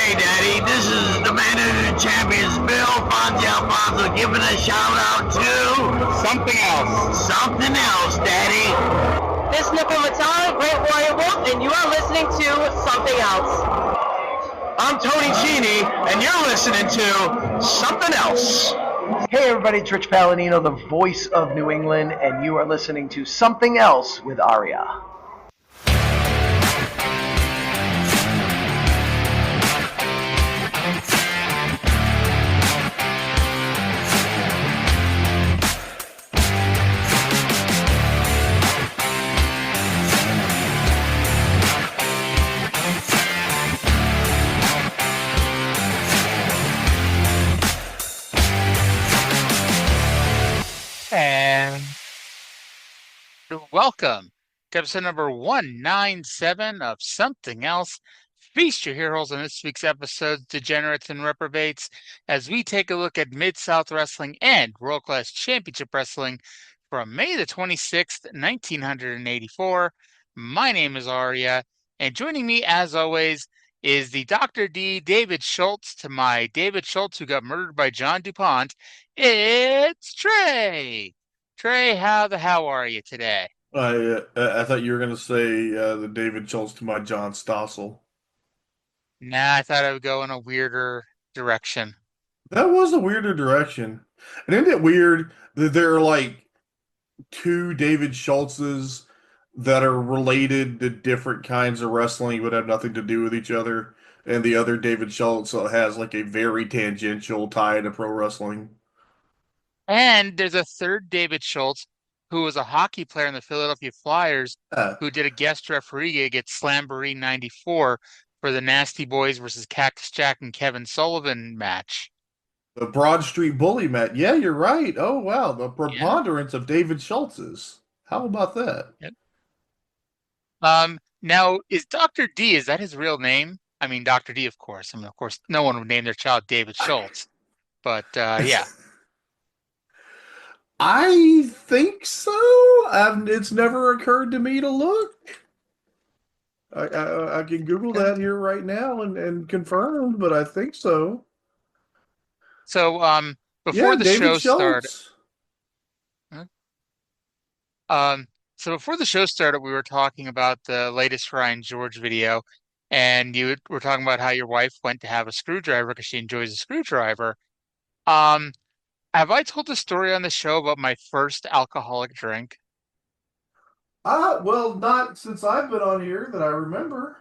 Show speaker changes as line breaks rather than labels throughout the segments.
Hey, Daddy, this is the man of the champions, Bill Fonzie Alfonso, giving a shout out to
Something else.
something else, Daddy.
This is Nickel Matan, Great Warrior Wolf, and you are listening to Something Else.
I'm Tony Cini, and you're listening to Something Else.
Hey everybody, it's Rich Palladino, the voice of New England, and you are listening to Something Else with Arya.
And welcome to episode number 197 of Something Else. Feast your heroes on this week's episode, Degenerates and Reprobates, as we take a look at Mid-South Wrestling and World Class Championship Wrestling from May the 26th, 1984. My name is Arya, and joining me, as always, is the Dr. D, David Schultz, to my David Schultz, who got murdered by John DuPont. It's Trae. Trae, how are you today?
I thought you were going to say the David Schultz to my John Stossel.
Nah, I thought I would go in a weirder direction.
That was a weirder direction. And isn't it weird that there are like two David Schultzes that are related to different kinds of wrestling but have nothing to do with each other, and the other David Schultz has like a very tangential tie to pro wrestling?
And there's a third David Schultz, who was a hockey player in the Philadelphia Flyers, who did a guest referee gig at Slamboree 94 for the Nasty Boys versus Cactus Jack and Kevin Sullivan match.
The Broad Street Bully match. Yeah, you're right. Oh, wow. The preponderance of David Schultzes. How about that?
Yep. Now, is Dr. D, is that his real name? I mean, Dr. D, of course. I mean, of course, no one would name their child David Schultz. But, yeah.
I think so. It's never occurred to me to look. I can Google that here right now and confirm, but I think so.
So, before the show started, we were talking about the latest Ryan George video, and you were talking about how your wife went to have a screwdriver because she enjoys a screwdriver. Have I told the story on the show about my first alcoholic drink?
Well, not since I've been on here that I remember.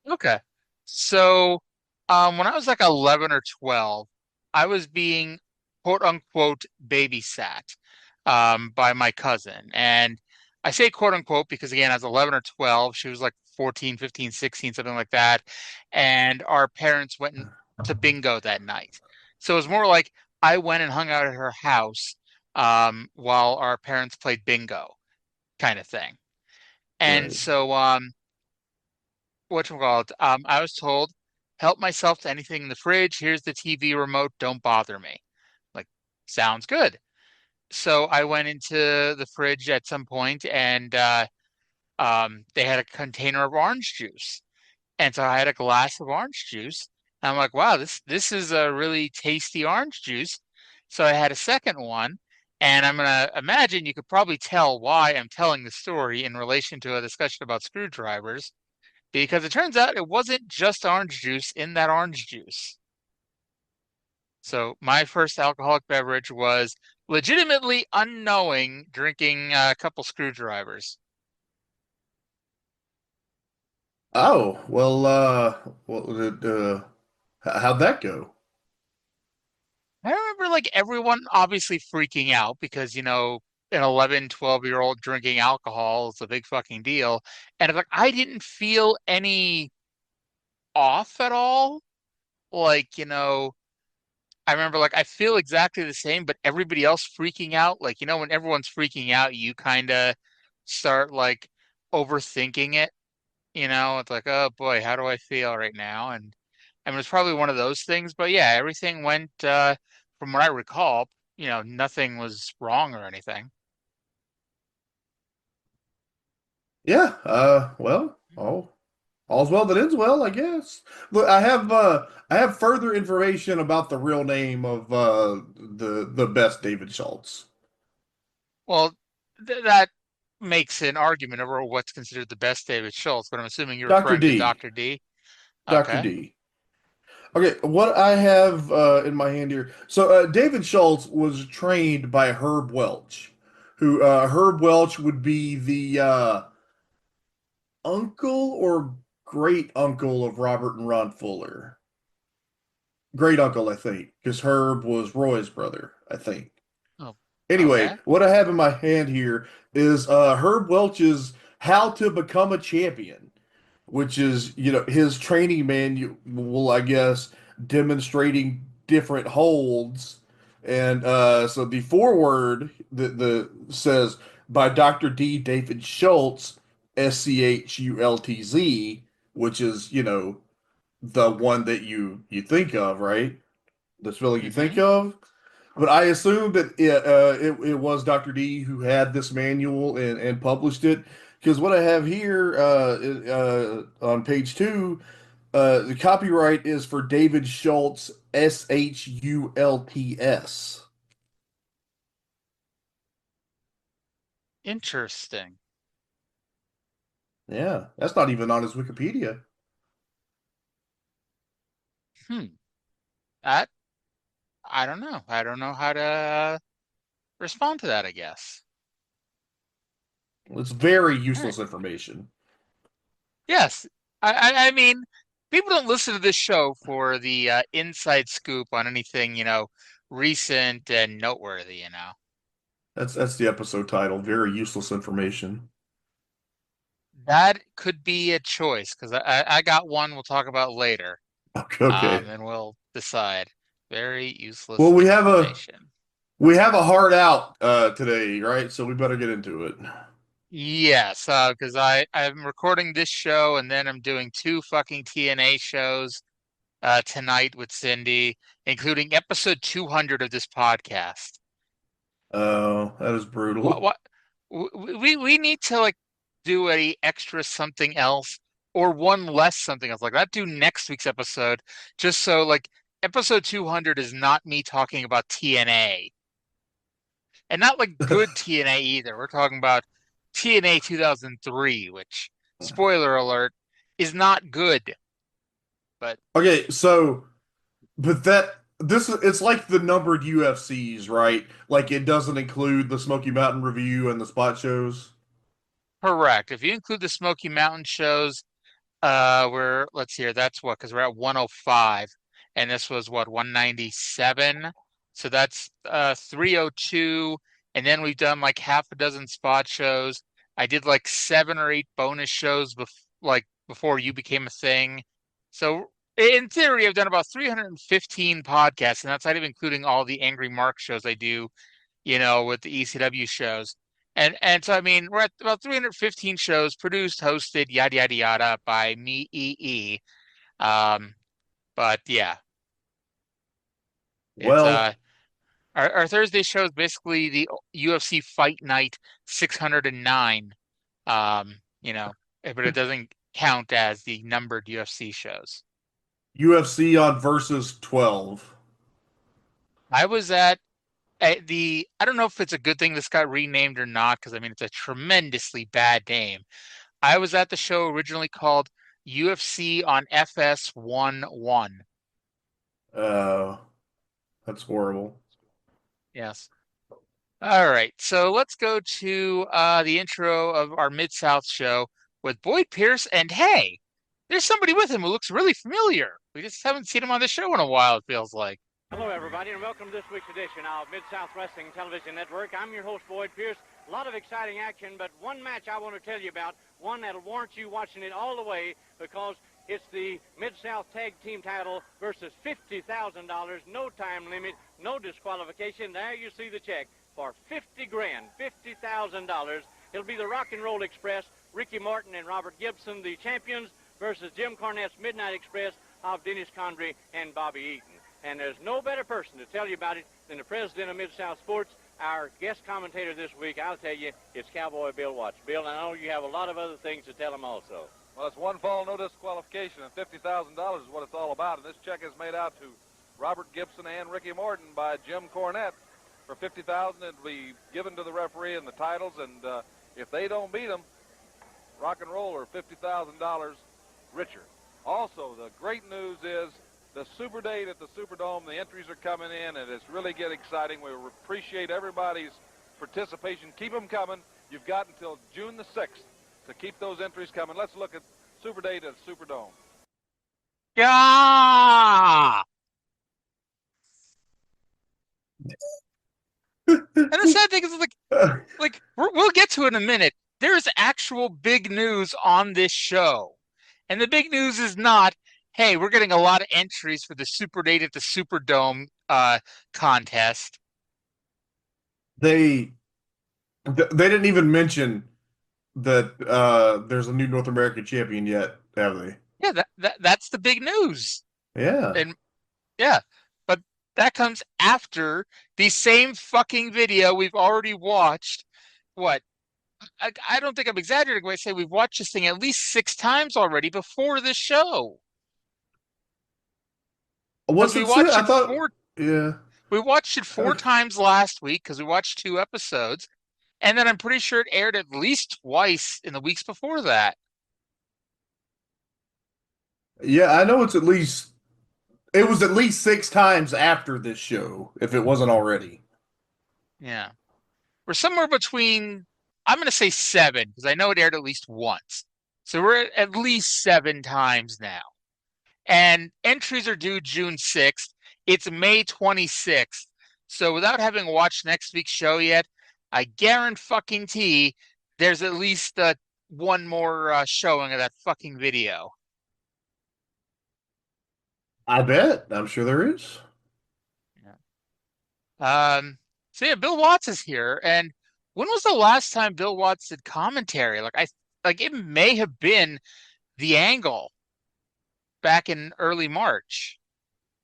Okay. So, when I was like 11 or 12, I was being quote unquote babysat by my cousin. And I say quote unquote because, again, I was 11 or 12. She was like 14, 15, 16, something like that. And our parents went to bingo that night. So it was more like I went and hung out at her house while our parents played bingo, kind of thing. And
Right.
so, whatchamacallit, I was told, help myself to anything in the fridge. Here's the TV remote. Don't bother me. Like, sounds good. So I went into the fridge at some point, and they had a container of orange juice. And so I had a glass of orange juice. And I'm like, wow, this is a really tasty orange juice. So I had a second one, and I'm gonna imagine you could probably tell why I'm telling the story in relation to a discussion about screwdrivers, because it turns out it wasn't just orange juice in that orange juice. So my first alcoholic beverage was legitimately unknowing drinking a couple screwdrivers.
Oh, how'd that go?
I remember like everyone obviously freaking out because, you know, an 11, 12-year-old drinking alcohol is a big fucking deal. And like I didn't feel any off at all. Like, you know, I remember like I feel exactly the same, but everybody else freaking out. Like, you know, when everyone's freaking out, you kind of start like overthinking it. You know, it's like, oh boy, how do I feel right now? And I mean, it's probably one of those things. But yeah, everything went, from what I recall, you know, nothing was wrong or anything.
Yeah, well, oh, All's well that ends well, I guess. Look, I have further information about the real name of the best David Schultz.
Well, that makes an argument over what's considered the best David Schultz, but I'm assuming you're
Dr.
referring to
D.
Dr. D.
Dr.
Okay.
D. Okay, what I have in my hand here. So David Schultz was trained by Herb Welch, who Herb Welch would be the uncle or great uncle of Robert and Ron Fuller. Great uncle, I think, because Herb was Roy's brother, I think.
Oh,
Anyway,
okay.
what I have in my hand here is Herb Welch's How to Become a Champion, which is, his training manual, I guess, demonstrating different holds. And so the foreword the says by Dr. D. David Schultz, Schultz, which is, the one that you think of, right? The spelling you think
Mm-hmm.
of. But I assume that it was Dr. D who had this manual and published it. Because what I have here on page 2, the copyright is for David Schultz, Schults.
Interesting.
Yeah, that's not even on his Wikipedia.
Hmm. That I don't know. I don't know how to respond to that, I guess.
It's very
All right.
useless information.
Yes. I mean, people don't listen to this show for the inside scoop on anything, recent and noteworthy.
That's the episode title. Very useless information.
That could be a choice because I got one we'll talk about later.
Okay, okay.
And we'll decide. Very useless
Well,
information.
we have a hard out today, right? So we better get into it.
Yes, because I'm recording this show and then I'm doing 2 fucking TNA shows tonight with Cindy, including episode 200 of this podcast.
Oh, that is brutal.
What we need to like do a extra something else or one less something else like that. Do next week's episode just so like episode 200 is not me talking about TNA and not like good TNA either. We're talking about TNA 2003, which spoiler alert is not good. But
Okay, but it's like the numbered UFCs, right? Like it doesn't include the Smoky Mountain Review and the spot shows.
correct. If you include the Smoky Mountain shows, let's see here, that's what, because we're at 105, and this was what, 197. So that's 302, and then we've done like half a dozen spot shows. I did like 7 or 8 bonus shows before you became a thing. So in theory, I've done about 315 podcasts, and that's not even including all the Angry Mark shows I do, with the ECW shows. And so I mean we're at about 315 shows produced, hosted, yada yada yada by me, EE. Um, but yeah, it's
Well,
our Thursday show is basically the UFC Fight Night 609. But it doesn't count as the numbered UFC shows.
UFC on versus 12.
I was at I don't know if it's a good thing this got renamed or not, because I mean it's a tremendously bad name. I was at the show originally called UFC on FS11.
Uh, that's horrible.
Yes. All right. So let's go to the intro of our Mid-South show with Boyd Pierce. And hey, there's somebody with him who looks really familiar. We just haven't seen him on the show in a while, it feels like.
Hello, everybody, and welcome to this week's edition of Mid-South Wrestling Television Network. I'm your host, Boyd Pierce. A lot of exciting action, but one match I want to tell you about, one that'll warrant you watching it all the way, because it's the Mid-South Tag Team title versus $50,000, no time limit, no disqualification. There you see the check for $50,000, $50,000. It'll be the Rock and Roll Express, Ricky Morton and Robert Gibson, the champions, versus Jim Cornette's Midnight Express of Dennis Condrey and Bobby Eaton. And there's no better person to tell you about it than the president of Mid-South Sports, our guest commentator this week. I'll tell you, it's Cowboy Bill Watts. Bill, I know you have a lot of other things to tell him also.
Well, it's one fall, no disqualification, and $50,000 is what it's all about. And this check is made out to Robert Gibson and Ricky Morton by Jim Cornette for $50,000. It'll be given to the referee and the titles, and if they don't beat them, Rock and Roll are $50,000 richer. Also, the great news is the Super Date at the Superdome. The entries are coming in, and it's really getting exciting. We appreciate everybody's participation. Keep them coming. You've got until June the 6th to keep those entries coming. Let's look at Super Date at Superdome.
Yeah. And the sad thing is, we'll get to it in a minute. There's actual big news on this show. And the big news is not, hey, we're getting a lot of entries for the Super Date at the Superdome contest.
They didn't even mention that there's a new North American champion yet, have they?
Yeah, that's the big news.
Yeah.
And yeah, but that comes after the same fucking video we've already watched. What? I don't think I'm exaggerating when I say we've watched this thing at least 6 times already before this show.
What's
we
it
watched
say?
it
I thought,
four.
Yeah.
We watched it 4 times last week because we watched 2 episodes, and then I'm pretty sure it aired at least twice in the weeks before that.
Yeah, I know it was at least 6 times after this show, if it wasn't already.
Yeah. We're somewhere between, I'm going to say 7, because I know it aired at least once. So we're at least 7 times now. And entries are due June 6th. It's May 26th. So without having watched next week's show yet, I guarantee there's at least one more showing of that fucking video.
I bet. I'm sure there is.
Yeah. So yeah, Bill Watts is here. And when was the last time Bill Watts did commentary? Like it may have been The Angle back in early March.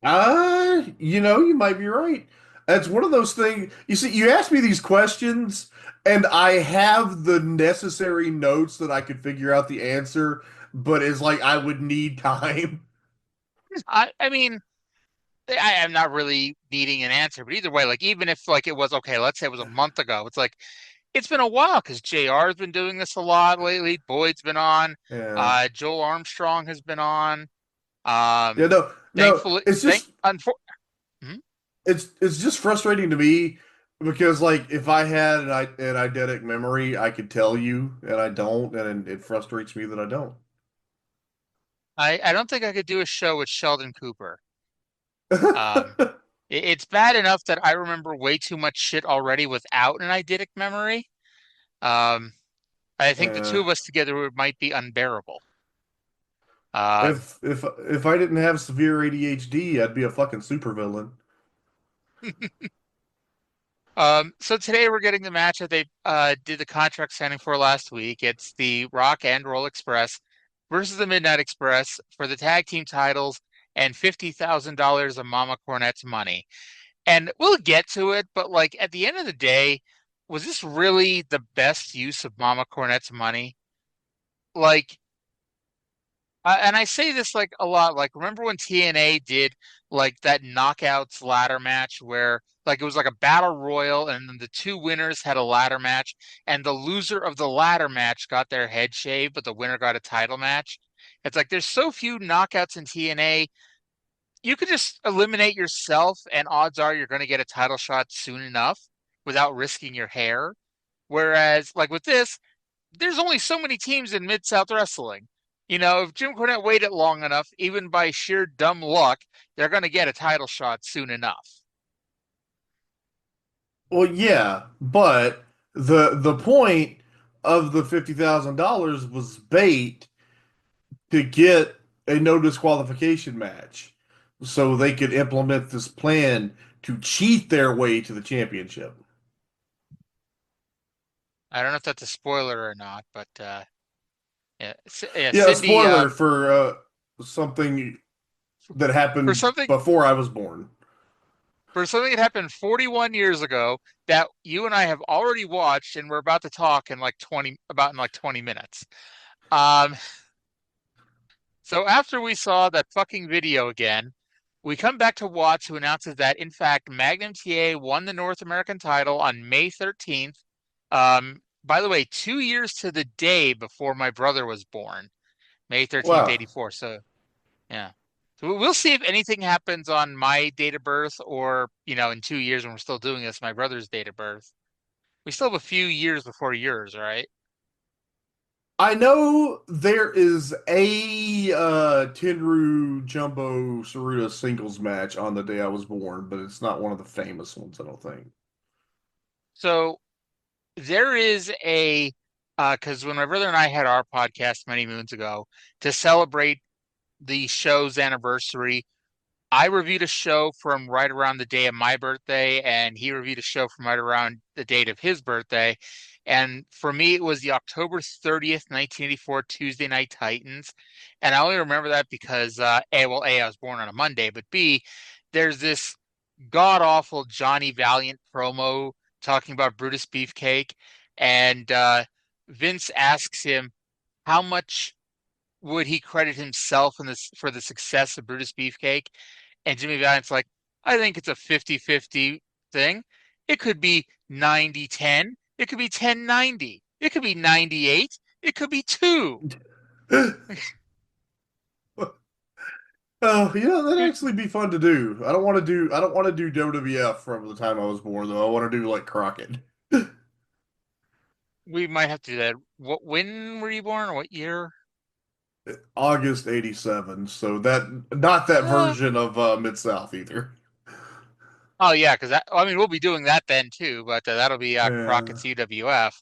You might be right. It's one of those things. You see, you ask me these questions, and I have the necessary notes that I could figure out the answer, but it's like I would need time.
I mean, I am not really needing an answer, but either way, like even if like it was okay, let's say it was a month ago, it's like it's been a while because JR's been doing this a lot lately. Boyd's been on.
Yeah.
Joel Armstrong has been on.
Yeah, no,
Thankfully,
it's just
Mhm.
it's just frustrating to me because like if I had an eidetic memory, I could tell you, and I don't, and it frustrates me that I don't.
I don't think I could do a show with Sheldon Cooper. It's bad enough that I remember way too much shit already without an eidetic memory. I think the 2 of us together might be unbearable.
If I didn't have severe ADHD, I'd be a fucking supervillain.
So today we're getting the match that they did the contract signing for last week. It's the Rock and Roll Express versus the Midnight Express for the tag team titles and $50,000 of Mama Cornette's money. And we'll get to it, but like at the end of the day, was this really the best use of Mama Cornette's money? Like, and I say this like a lot. Like, remember when TNA did like that knockouts ladder match where like it was like a battle royal, and then the 2 winners had a ladder match, and the loser of the ladder match got their head shaved, but the winner got a title match. It's like there's so few knockouts in TNA. You could just eliminate yourself, and odds are you're going to get a title shot soon enough without risking your hair. Whereas, like with this, there's only so many teams in Mid-South Wrestling. If Jim Cornette waited long enough, even by sheer dumb luck, they're going to get a title shot soon enough.
Well, yeah, but the point of the $50,000 was bait to get a no disqualification match, so they could implement this plan to cheat their way to the championship.
I don't know if that's a spoiler or not, but yeah,
Yeah,
Cindy,
spoiler for something that happened before I was born.
For something that happened 41 years ago that you and I have already watched and we're about to talk in like 20 minutes. So after we saw that fucking video again, we come back to Watts, who announces that, in fact, Magnum TA won the North American title on May 13th. By the way, 2 years to the day before my brother was born, May 13th,
Wow.
84. So, yeah. So we'll see if anything happens on my date of birth or, in 2 years when we're still doing this, my brother's date of birth. We still have a few years before yours, right?
I know there is a Tenryu Jumbo Saruta singles match on the day I was born, but it's not one of the famous ones, I don't think.
So there is because when my brother and I had our podcast many moons ago to celebrate the show's anniversary, I reviewed a show from right around the day of my birthday, and he reviewed a show from right around the date of his birthday. And for me, it was the October 30th, 1984 Tuesday Night Titans. And I only remember that because, A, I was born on a Monday, but B, there's this god-awful Johnny Valiant promo talking about Brutus Beefcake. And Vince asks him, how much would he credit himself for the success of Brutus Beefcake? And Jimmy Valiant's like, I think it's a 50-50 thing. It could be 90-10. It could be 10-90. It could be 98. It could be 2.
Oh, that'd actually be fun to do. I don't want to do WWF from the time I was born though. I want to do like Crockett.
We might have to do that. When were you born? Or what year?
August 87. So that not that
Uh,
version of Mid-South either.
oh yeah, because we'll be doing that then too, but that'll be
Yeah.
Crockett's UWF.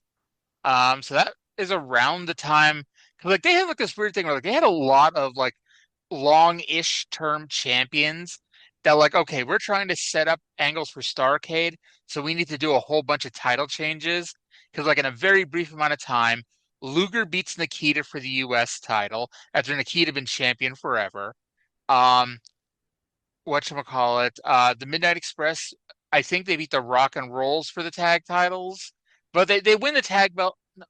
So that is around the time because like they had like this weird thing where like they had a lot of like long-ish term champions that like, okay, we're trying to set up angles for Starrcade, so we need to do a whole bunch of title changes. Because like in a very brief amount of time, Luger beats Nikita for the US title after Nikita had been champion forever. Um, whatchamacallit, the Midnight Express, I think they beat the Rock and Rolls for the tag titles, but they win the tag belt. No,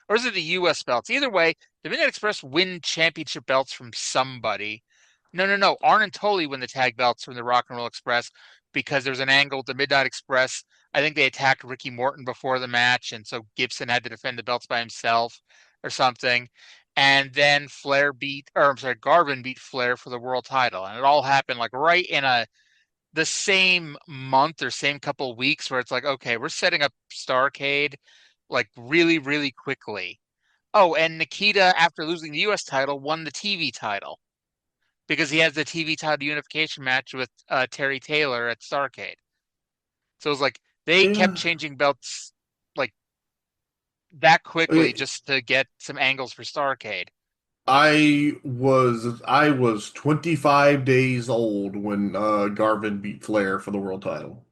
or is it the US belts? Either way, the Midnight Express win championship belts from somebody. No, no, no. Arn and Tully win the tag belts from the Rock and Roll Express because there's an angle with the Midnight Express. I think they attacked Ricky Morton before the match, and so Gibson had to defend the belts by himself or something. And then Garvin beat Flair for the world title. And it all happened like right in the same month or same couple of weeks where it's like, okay, we're setting up Starrcade like really, really quickly. Oh, and Nikita, after losing the US title, won the TV title because he has the TV title unification match with Terry Taylor at Starrcade. So it was like they kept
Yeah.
changing belts like that quickly
I
just to get some angles for Starrcade.
I was 25 days old when Garvin beat Flair for the world title.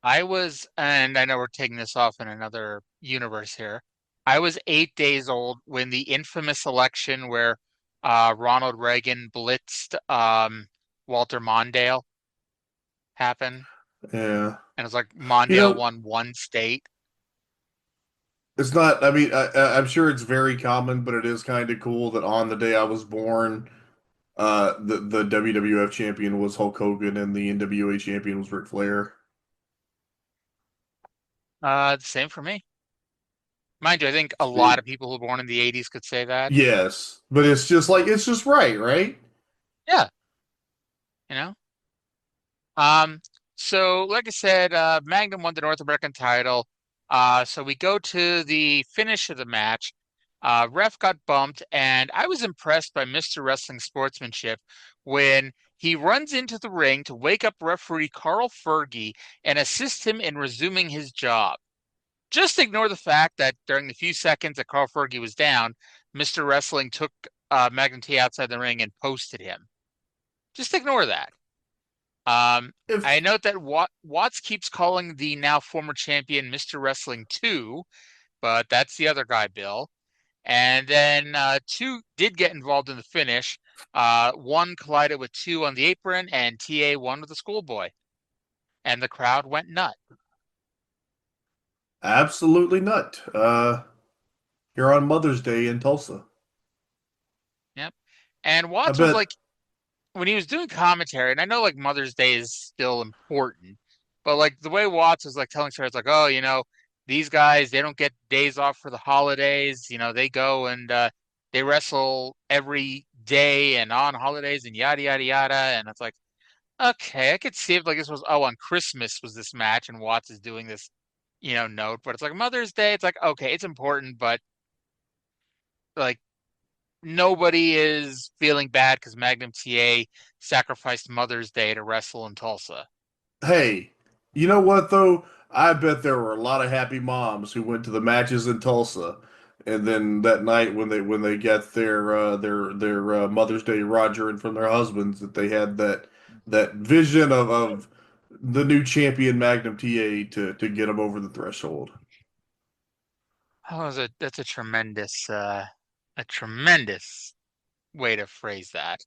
And I know we're taking this off in another universe here. I was 8 days old when the infamous election where Ronald Reagan blitzed Walter Mondale happened.
Yeah.
And it's like
You
Mondale
know,
won one state.
it's not, I mean, I'm sure it's very common, but it is kind of cool that on the day I was born, the WWF champion was Hulk Hogan and the NWA champion was Ric Flair.
The same for me. Mind you, I think a lot
It-
of people who were born in the 80s could say that.
yes, but it's just like, it's just right, right?
Yeah, you know? Um, so like I said, Magnum won the North American title. So we go to the finish of the match. Ref got bumped, and I was impressed by Mr. Wrestling sportsmanship when he runs into the ring to wake up referee Carl Fergie and assist him in resuming his job. Just ignore the fact that during the few seconds that Carl Fergie was down, Mr. Wrestling took Magnum TA outside the ring and posted him. Just ignore that. I
If
note that Watts keeps calling the now former champion Mr. Wrestling 2, but that's the other guy, Bill. And then 2 did get involved in the finish. 1 collided with 2 on the apron, and TA won with the schoolboy. And the crowd went nut.
absolutely not. You're on Mother's Day in Tulsa.
And
I
Watts was
bet.
like, when he was doing commentary, and I know like Mother's Day is still important, but like the way Watts was like telling stories, like, oh, these guys, they don't get days off for the holidays. They go and they wrestle every day and on holidays and yada yada yada. And it's like, okay, I could see if like this was, oh, on Christmas was this match and Watts is doing this, note, but it's like Mother's Day, it's like, okay, it's important, but like nobody is feeling bad because Magnum TA sacrificed Mother's Day to wrestle in Tulsa.
Hey, you know what though? I bet there were a lot of happy moms who went to the matches in Tulsa, and then that night when they got their Mother's Day Roger from their husbands, that they had that vision of the new champion Magnum TA to get them over the threshold.
Oh, that's a tremendous way to phrase that.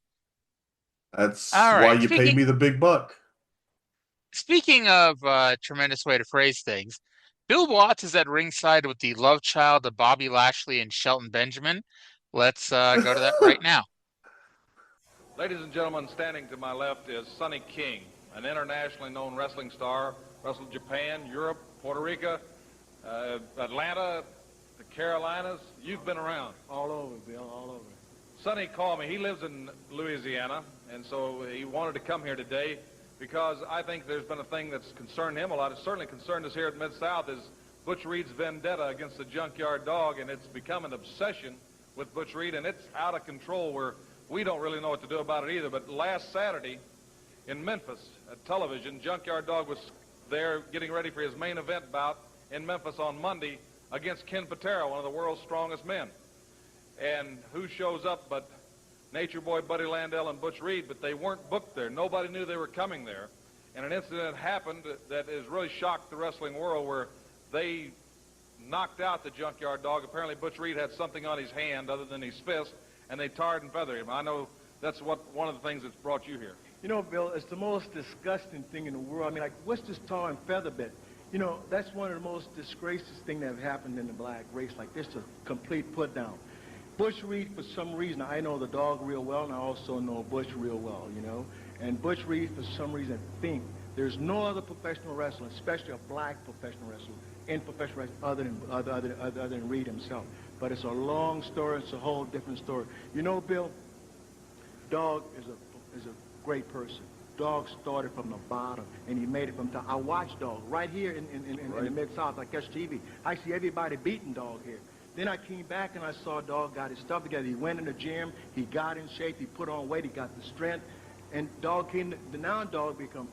That's
All
why
right.
you pay
Speaking
me the big buck.
speaking of tremendous way to phrase things, Bill Watts is at ringside with the love child of Bobby Lashley and Shelton Benjamin. Let's go to that right now.
Ladies and gentlemen, standing to my left is Sonny King, an internationally known wrestling star, wrestled Japan, Europe, Puerto Rico, Atlanta, the Carolinas. You've been around.
All over, Bill, all over.
Sonny called me. He lives in Louisiana, and so he wanted to come here today because I think there's been a thing that's concerned him a lot. It's certainly concerned us here at Mid-South is Butch Reed's vendetta against the Junkyard Dog, and it's become an obsession with Butch Reed, and it's out of control where we don't really know what to do about it either. But last Saturday in Memphis at television, Junkyard Dog was there getting ready for his main event bout in Memphis on Monday against Ken Patera, one of the world's strongest men. And who shows up but Nature Boy Buddy Landell and Butch Reed, but they weren't booked there. Nobody knew they were coming there. And an incident happened that has really shocked the wrestling world where they knocked out the Junkyard Dog. Apparently Butch Reed had something on his hand other than his fist, and they tarred and feathered him. I know that's one of the things that's brought you here.
You know, Bill, it's the most disgusting thing in the world. I mean, like, what's this tar and feather bit? You know, that's one of the most disgracious things that have happened in the black race. Like, this is a complete put down. Butch Reed, for some reason, I know the dog real well, and I also know Butch real well, you know. And Butch Reed, for some reason, think there's no other professional wrestler, especially a black professional wrestler, in professional wrestling other than Reed himself. But it's a long story. It's a whole different story. You know, Bill, Dog is a great person. Dog started from the bottom, and he made it from top. I watched Dog right here in the Mid-South. I catch TV. I see everybody beating Dog here. Then I came back and I saw Dog got his stuff together. He went in the gym. He got in shape. He put on weight. He got the strength. And Dog came to, now Dog become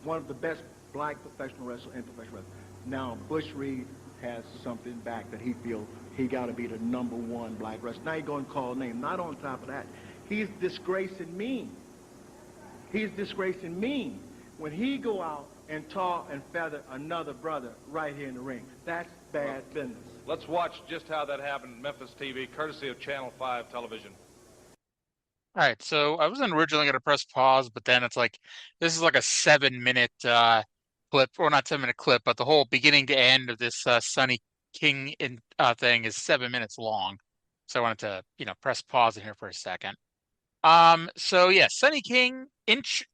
one of the best black professional wrestlers and professional wrestlers. Now Butch Reed has something back that he feels he got to be the #1 black wrestler. Now he's going to call name. Not on top of that, he's disgracing me. He's disgracing me when he go out and tar and feather another brother right here in the ring. That's bad business.
Let's watch just how that happened in Memphis TV, courtesy of Channel 5 television.
All right, so I wasn't originally going to press pause, but then it's like, this is like a 7-minute clip, or not 7-minute clip, but the whole beginning to end of this Sonny King thing is 7 minutes long. So I wanted to, press pause in here for a second. So yeah, Sonny King,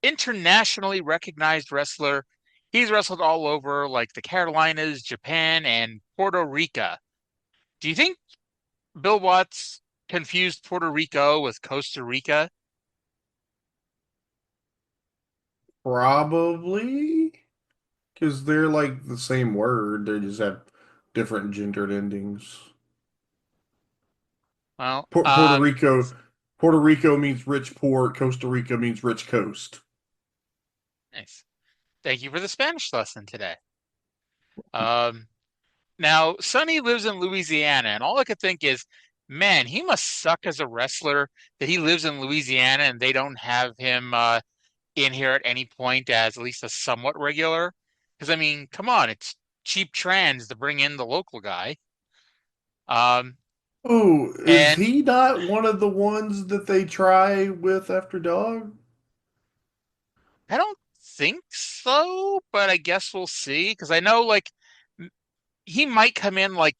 internationally recognized wrestler. He's wrestled all over like the Carolinas, Japan, and Puerto Rico. Do you think Bill Watts confused Puerto Rico with Costa Rica?
Probably, because they're like the same word. They just have different gendered endings.
Well,
Puerto Rico means rich port. Costa Rica means rich coast.
nice. Thank you for the Spanish lesson today. Now, Sonny lives in Louisiana, and all I could think is, man, he must suck as a wrestler that he lives in Louisiana and they don't have him in here at any point as at least a somewhat regular. Because, I mean, come on, it's cheap trans to bring in the local guy.
Oh, is
And
he not one of the ones that they try with after Dog?
I don't think so, but I guess we'll see. Because I know, like, he might come in, like,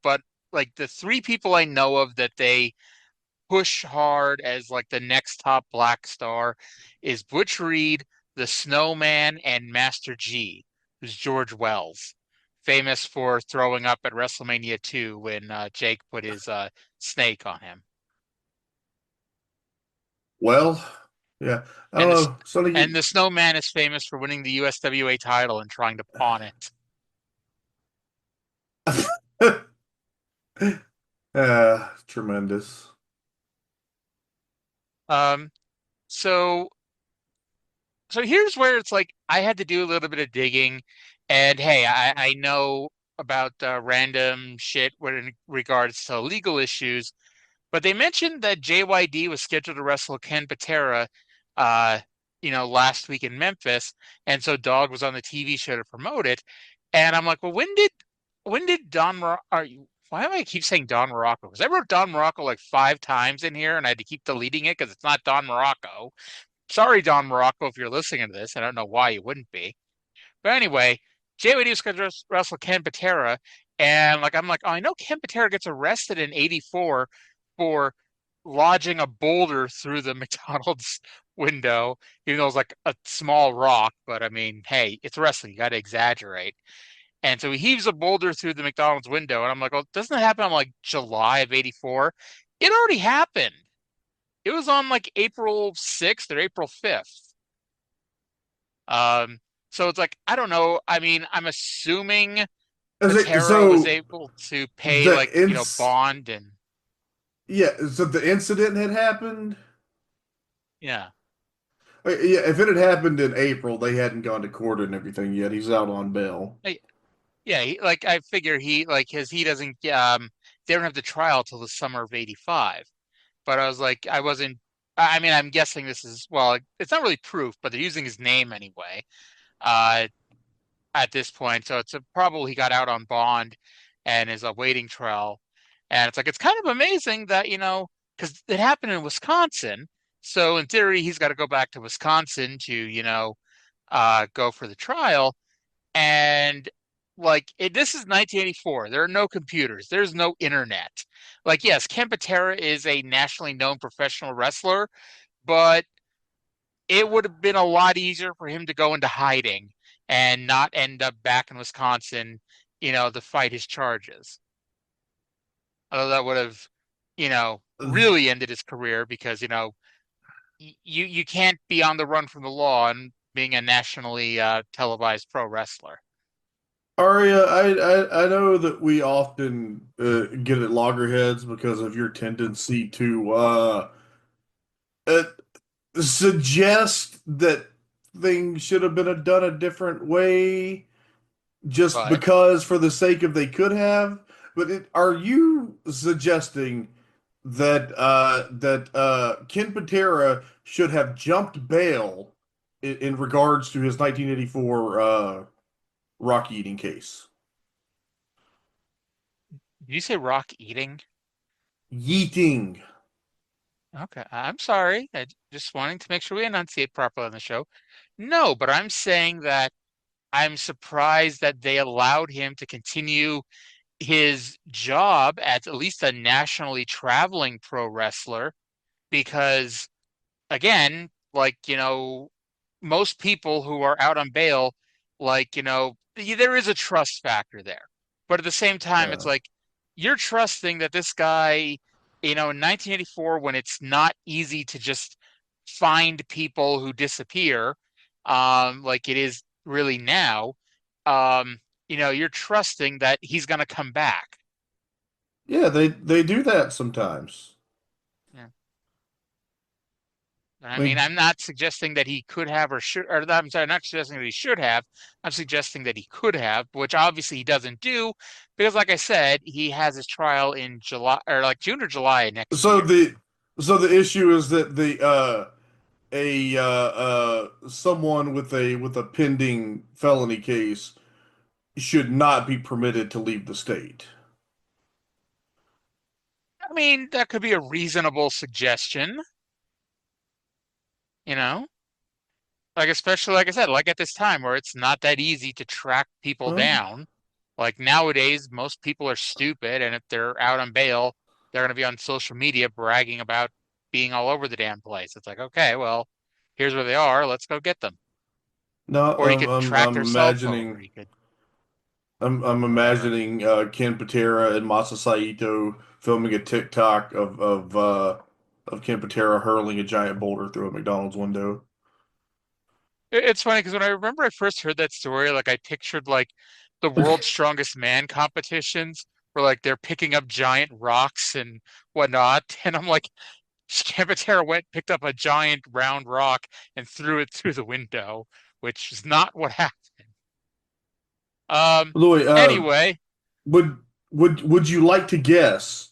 but like the 3 people I know of that they push hard as like the next top black star is Butch Reed, the Snowman, and Master G, who's George Wells, famous for throwing up at WrestleMania 2 when Jake put his snake on him.
Well, yeah, I don't
And
know.
and the Snowman is famous for winning the USWA title and trying to pawn it.
Tremendous.
Um, so here's where it's like I had to do a little bit of digging, and hey, I know about random shit in regards to legal issues, but they mentioned that JYD was scheduled to wrestle Ken Patera, uh, last week in Memphis, and so Dog was on the TV show to promote it, and I'm like, well, when did Don why am I keep saying Don Morocco? Because I wrote Don Morocco like 5 times in here, and I had to keep deleting it because it's not Don Morocco. Sorry, Don Morocco, if you're listening to this. I don't know why you wouldn't be. But anyway, JYD was going to wrestle Ken Patera, and like I'm like, oh, I know Ken Patera gets arrested in '84 for lodging a boulder through the McDonald's window, even though it was like a small rock. But I mean, hey, it's wrestling. You got to exaggerate. And so he heaves a boulder through the McDonald's window, and I'm like, well, doesn't that happen on like July of '84? It already happened. It was on like April 6th or April 5th. So it's like, I don't know. I mean, I'm assuming Patera was able to pay bond and
yeah. So the incident had happened.
yeah.
Yeah, if it had happened in April, they hadn't gone to court and everything yet. He's out on bail.
Yeah, I figure he doesn't they don't have the trial till the summer of '85. But I was like, I mean, I'm guessing this is, well, it's not really proof, but they're using his name anyway, uh, at this point. So it's probably he got out on bond and is awaiting trial. And it's like, it's kind of amazing that, because it happened in Wisconsin. So in theory, he's got to go back to Wisconsin to, go for the trial. And this is 1984. There are no computers. There's no internet. Like, yes, Ken Patera is a nationally known professional wrestler, but it would have been a lot easier for him to go into hiding and not end up back in Wisconsin, to fight his charges. Although that would have, really ended his career because, you can't be on the run from the law and being a nationally televised pro wrestler.
Arya, I know that we often get at loggerheads because of your tendency to uh, suggest that things should have been done a different way just because for the sake of they could have. But are you suggesting that Ken Patera should have jumped bail in regards to his 1984 rock eating case?
Did you say rock eating?
Yeeting.
Okay, I'm sorry. I just wanting to make sure we enunciate properly on the show. No, but I'm saying that I'm surprised that they allowed him to continue his job as at least a nationally traveling pro wrestler because, again, most people who are out on bail, there is a trust factor there. But at the same time, it's like you're trusting that this guy, in 1984, when it's not easy to just find people who disappear, like it is really now, you're trusting that he's going to come back.
Yeah, they do that sometimes.
Yeah. I mean, I'm not suggesting that he could have or should, or I'm sorry, not suggesting that he should have. I'm suggesting that he could have, which obviously he doesn't do because, like I said, he has his trial in July or like June or July next year.
So the issue is that someone with a pending felony case should not be permitted to leave the state.
I mean, that could be a reasonable suggestion, especially like I said, like at this time where it's not that easy to track people down. Like nowadays, most people are stupid, and if they're out on bail, they're going to be on social media bragging about being all over the damn place. It's like, okay, well, here's where they are. Let's go get them.
No,
Or you could track their cell phone. Or
imagining.
you could,
I'm imagining Ken Patera and Masa Saito filming a TikTok of Ken Patera hurling a giant boulder through a McDonald's window.
it's funny because when I remember I first heard that story, like I pictured like the world's strongest man competitions where like they're picking up giant rocks and whatnot. And I'm like, Campatera went, picked up a giant round rock and threw it through the window, which is not what happened.
Louis,
Anyway,
would you like to guess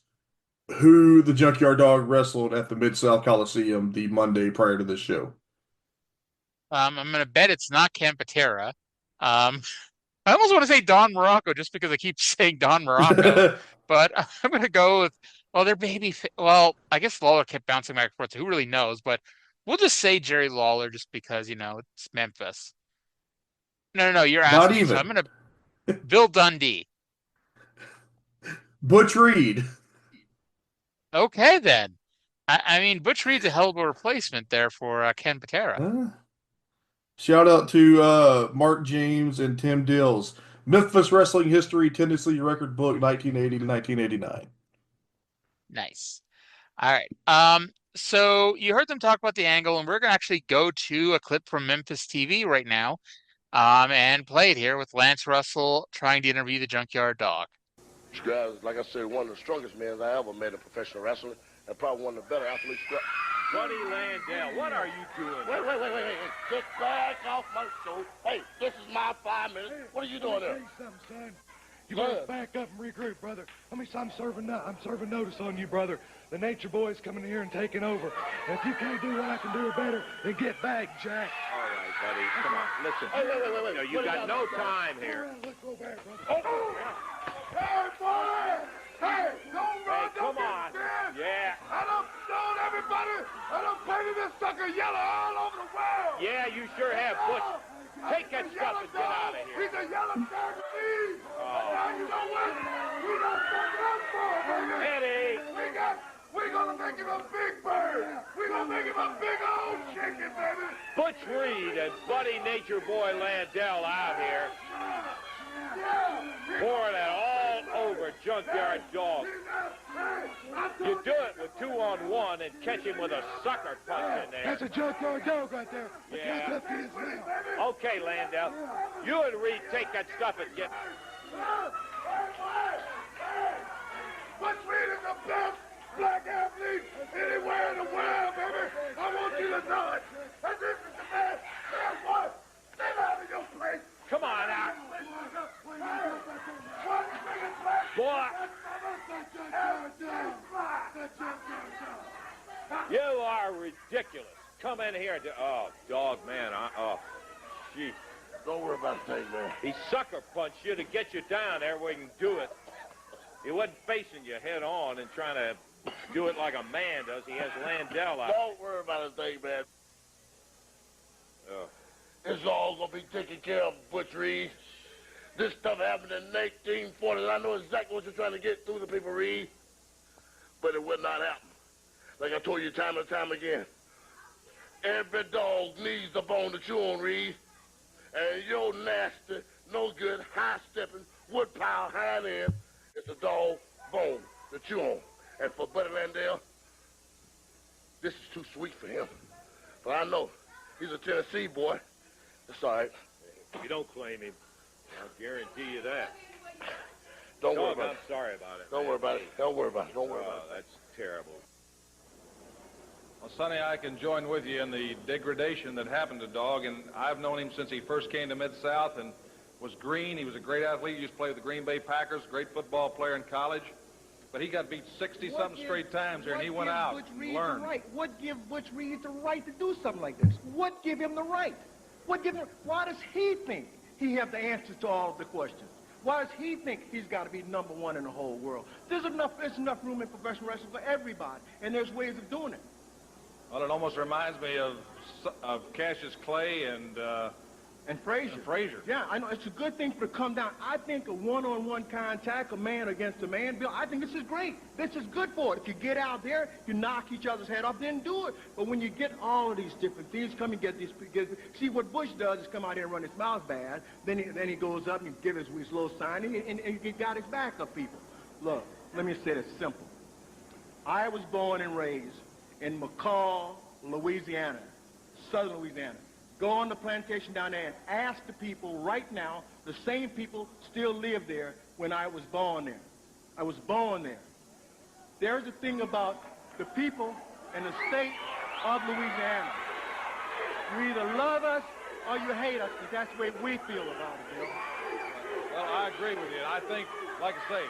who the Junkyard Dog wrestled at the Mid-South Coliseum the Monday prior to this show?
I'm gonna bet it's not Campatera. I almost want to say Don Morocco just because I keep saying Don Morocco, but I'm gonna go with their baby. Well, I guess Lawler kept bouncing back and forth, so who really knows? But we'll just say Jerry Lawler just because it's Memphis. No, you're
Not
asking, so
even.
I'm gonna Bill Dundee.
Butch Reed.
Okay, then. I mean, Butch Reed's a hell of a replacement there for Ken Patera.
Shout out to Mark James and Tim Dills. Memphis Wrestling History Tendency Record Book 1980 to 1989.
Nice. All right. So you heard them talk about the angle, and we're gonna actually go to a clip from Memphis TV right now, and play it here with Lance Russell trying to interview the Junkyard Dog.
This guy's, like I said, one of the strongest men I ever met in professional wrestling, and probably one of the better athletes.
Buddy Landell, what are you doing?
Wait. Just back off my show. Hey, this is my 5 minutes. What are you doing there?
Son. You better back up and regroup, brother. I'm serving notice on you, brother. The Nature Boy's coming here and taking over. And if you can't do what I can do better, then get back, Jack.
All right, buddy. Come on, listen.
Wait.
No, you got no time here.
Let's go back, brother.
Hey, boy! Hey, don't run,
Hey, come on. Yeah.
I done showed everybody. I done painted this sucker yellow all over the world.
Yeah, you sure have, Butch. Take that stuff and get out of here.
He's a yellow dog to me.
Oh.
Now you know what? We got something else for him, baby.
Eddie.
We're gonna make him a big bird. We're gonna make him a big old chicken, baby.
Butch Reed and Buddy Nature Boy Landell out here. Pouring it all over Junkyard Dog. You do it with 2-on-1 and catch him with a sucker punch in there.
That's a Junkyard Dog right there.
Yeah. Okay, Landell. You and Reed take that stuff and get...
Butch Reed is the best black athlete anywhere in the world, baby. I want you to know it. And this is the best. Guess what? Stay out of your place.
Come on out. Boy. You are ridiculous. Come in here and oh, dog, man. Gee.
Don't worry about the thing, man.
He sucker punched you to get you down there where he can do it. He wasn't facing you head on and trying to do it like a man does. He has Landell out.
Don't worry about a thing, man. It's all going to be taken care of, Butch Reed. This stuff happened in 1940. I know exactly what you're trying to get through to people, Reed. But it will not happen. Like I told you time and time again. Every dog needs a bone to chew on, Reed. And your nasty, no good, high-stepping, wood-pile hind end, it's a dog bone to chew on. And for Buddy Landell, this is too sweet for him. But I know he's a Tennessee boy. That's all right.
You don't claim him. I'll guarantee you that.
Don't worry about
I'm sorry about it.
Don't worry about it. Don't worry about it. Don't worry about it.
That's terrible.
Well, Sonny, I can join with you in the degradation that happened to Dog, and I've known him since he first came to Mid-South and was green. He was a great athlete. He used to play with the Green Bay Packers, great football player in college. But he got beat 60-something straight times here, and he went out and learned.
What gives Butch Reed the right to do something like this? What give him the right? Why does he think he have the answers to all of the questions? Why does he think he's got to be number one in the whole world? There's enough room in professional wrestling for everybody, and there's ways of doing it.
Well, it almost reminds me of Cassius Clay and
And Frazier. Yeah, I know. It's a good thing for to come down. I think a one-on-one contact, a man against a man, Bill, I think this is great. This is good for it. If you get out there, you knock each other's head off, then do it. But when you get all of these different things, come and get these. See, what Bush does is come out here and run his mouth bad. Then he goes up and give his little sign, and he got his backup people. Look, let me say this simple. I was born and raised in McCall, Louisiana, southern Louisiana. Go on the plantation down there and ask the people right now, the same people still live there when I was born there. I was born there. There's a thing about the people and the state of Louisiana. You either love us or you hate us, because that's the way we feel about it, Bill.
Well, I agree with you. I think, like I say,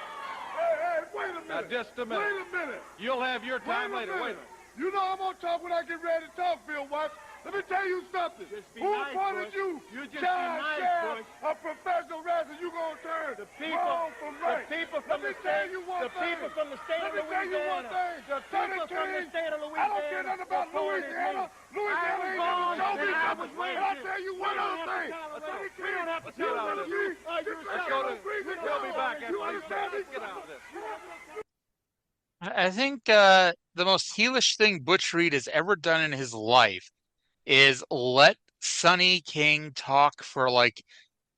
Hey, wait a minute.
now just a minute.
Wait a minute.
You'll have your time later. Wait a minute.
You know I'm going to talk when I get ready to talk, Bill Watts. Let me tell you something.
Just be
Who
nice,
appointed
Bush.
you?
You just
Child
be nice,
sheriff,
Bush.
a professional wrestler, you going to turn
The people,
wrong from right.
the people from the state, the people from the state of
Let me tell you one
Louisiana,
thing.
the people from the state of
I don't care
Louisiana.
nothing about Louisiana. Louisiana ain't never showed me nothing. And I'll tell you one other thing.
We don't have to
You
tell
know
them.
you.
Let's go to, we'll be back after these guys. Let's get out of this.
I think the most heelish thing Butch Reed has ever done in his life is let Sonny King talk for like,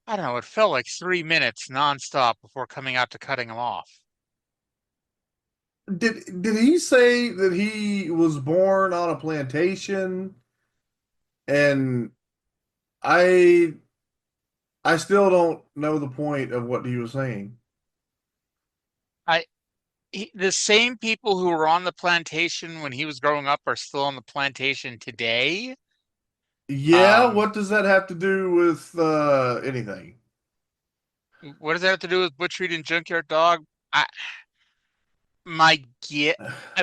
I don't know, it felt like 3 minutes nonstop before coming out to cutting him off.
Did he say that he was born on a plantation? And I still don't know the point of what he was saying.
The same people who were on the plantation when he was growing up are still on the plantation today.
Yeah, what does that have to do with anything?
What does that have to do with Butch Reed and Junkyard Dog? I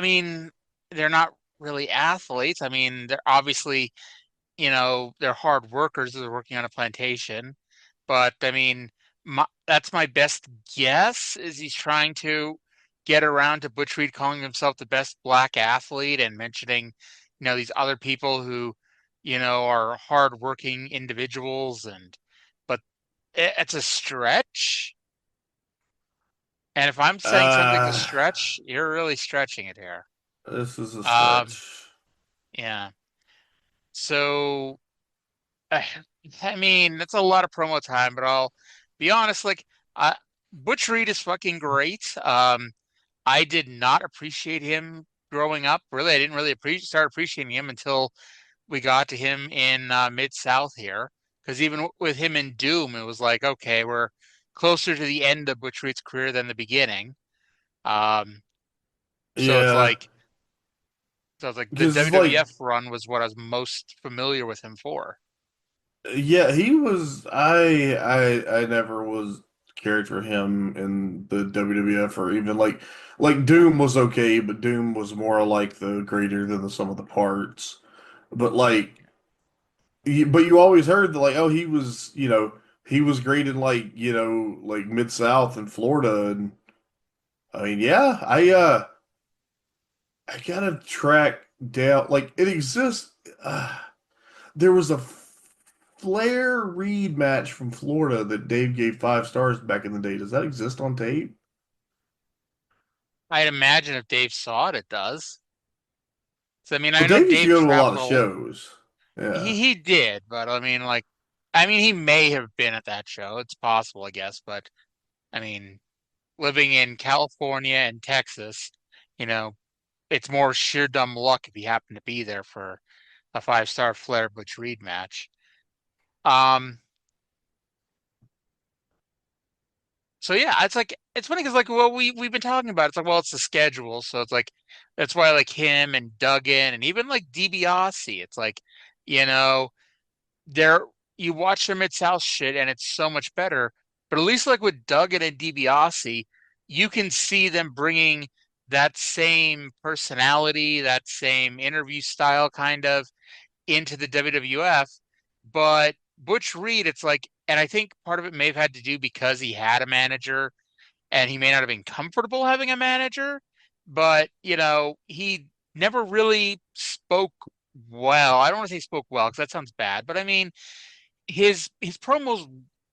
mean, they're not really athletes. I mean, they're obviously, they're hard workers that are working on a plantation. But I mean, that's my best guess is he's trying to get around to Butch Reed calling himself the best black athlete and mentioning, these other people who, are hardworking individuals but it's a stretch. And if I'm saying something's a stretch, you're really stretching it here.
This is a stretch.
Yeah. So, I mean, that's a lot of promo time, but I'll be honest, like, Butch Reed is fucking great. I did not appreciate him growing up. Really, I didn't really start appreciating him until we got to him in Mid-South here. Because even with him in Doom, it was like, okay, we're closer to the end of Butch Reed's career than the beginning. So it's like the WWF run was what I was most familiar with him for.
Yeah, he was. I never was cared for him in the WWF, or even like Doom was okay, but Doom was more like the greater than the sum of the parts. But but you always heard that, like, oh, he was great in like Mid-South and Florida, and I mean, yeah, I gotta track down, like, it exists. There was a Flair-Reed match from Florida that Dave gave 5 stars back in the day. Does that exist on tape?
I'd imagine if Dave saw it, it does. So, I mean, I know
Dave used
Dave
to go to a lot of
traveled.
shows. Yeah.
He did, but I mean, he may have been at that show. It's possible, I guess. But I mean, living in California and Texas, it's more sheer dumb luck if he happened to be there for a 5-star Flair-Butch Reed match. So yeah, it's funny because well, we've been talking about it. It's like, well, it's the schedule, so it's like that's why like him and Duggan and even like DiBiase. It's like, they're you watch their Mid-South shit and it's so much better. But at least like with Duggan and DiBiase, you can see them bringing that same personality, that same interview style kind of into the WWF. But Butch Reed, it's like, and I think part of it may have had to do because he had a manager and he may not have been comfortable having a manager, but he never really spoke well. I don't want to say spoke well because that sounds bad, but I mean, his promos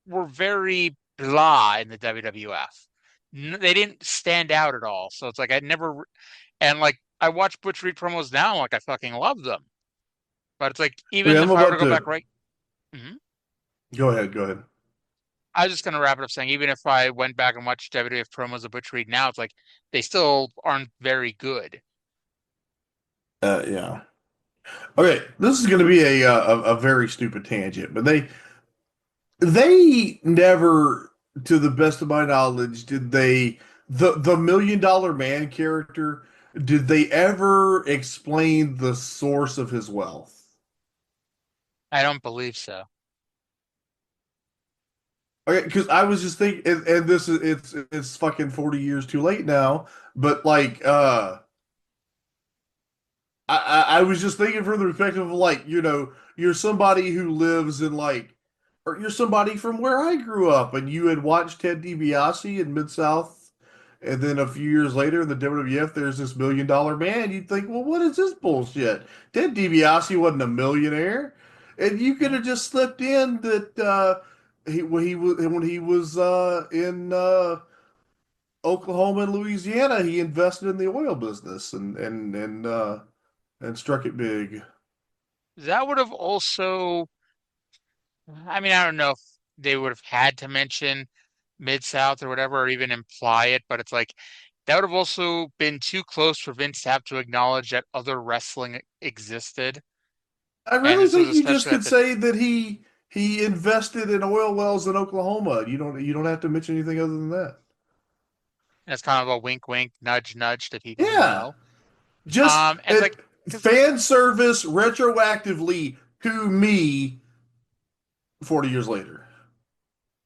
were very blah in the WWF. They didn't stand out at all. So it's like I never, and like I watch Butch Reed promos now, and like I fucking love them. But it's like
Okay,
even
I'm
if I were
about
to go
to
back right, Mhm.
go ahead. Go ahead.
I was just gonna wrap it up saying even if I went back and watched WWF promos of Butch Reed now, it's like they still aren't very good.
Yeah. Okay, this is going to be a very stupid tangent, but they never, to the best of my knowledge, did they the $1 Million Man character? Did they ever explain the source of his wealth?
I don't believe so.
Okay, because I was just thinking, and this is it's fucking 40 years too late now, but like I was just thinking from the perspective of like, you're somebody who lives in like, or you're somebody from where I grew up and you had watched Ted DiBiase in Mid-South, and then a few years later in the WWF, there's this $1 Million Man. You'd think, well, what is this bullshit? Ted DiBiase wasn't a millionaire. And you could have just slipped in that when he was in Oklahoma and Louisiana, he invested in the oil business and struck it big.
That would have also, I mean, I don't know if they would have had to mention Mid-South or whatever, or even imply it, but it's like that would have also been too close for Vince to have to acknowledge that other wrestling existed.
I
And
really
this was
think you just
especially at
could
the,
say that he invested in oil wells in Oklahoma. You don't have to mention anything other than that.
that's kind of a wink, wink, nudge, nudge to people who
Yeah,
know.
just
And it's like, because
fan service retroactively to me 40 years later.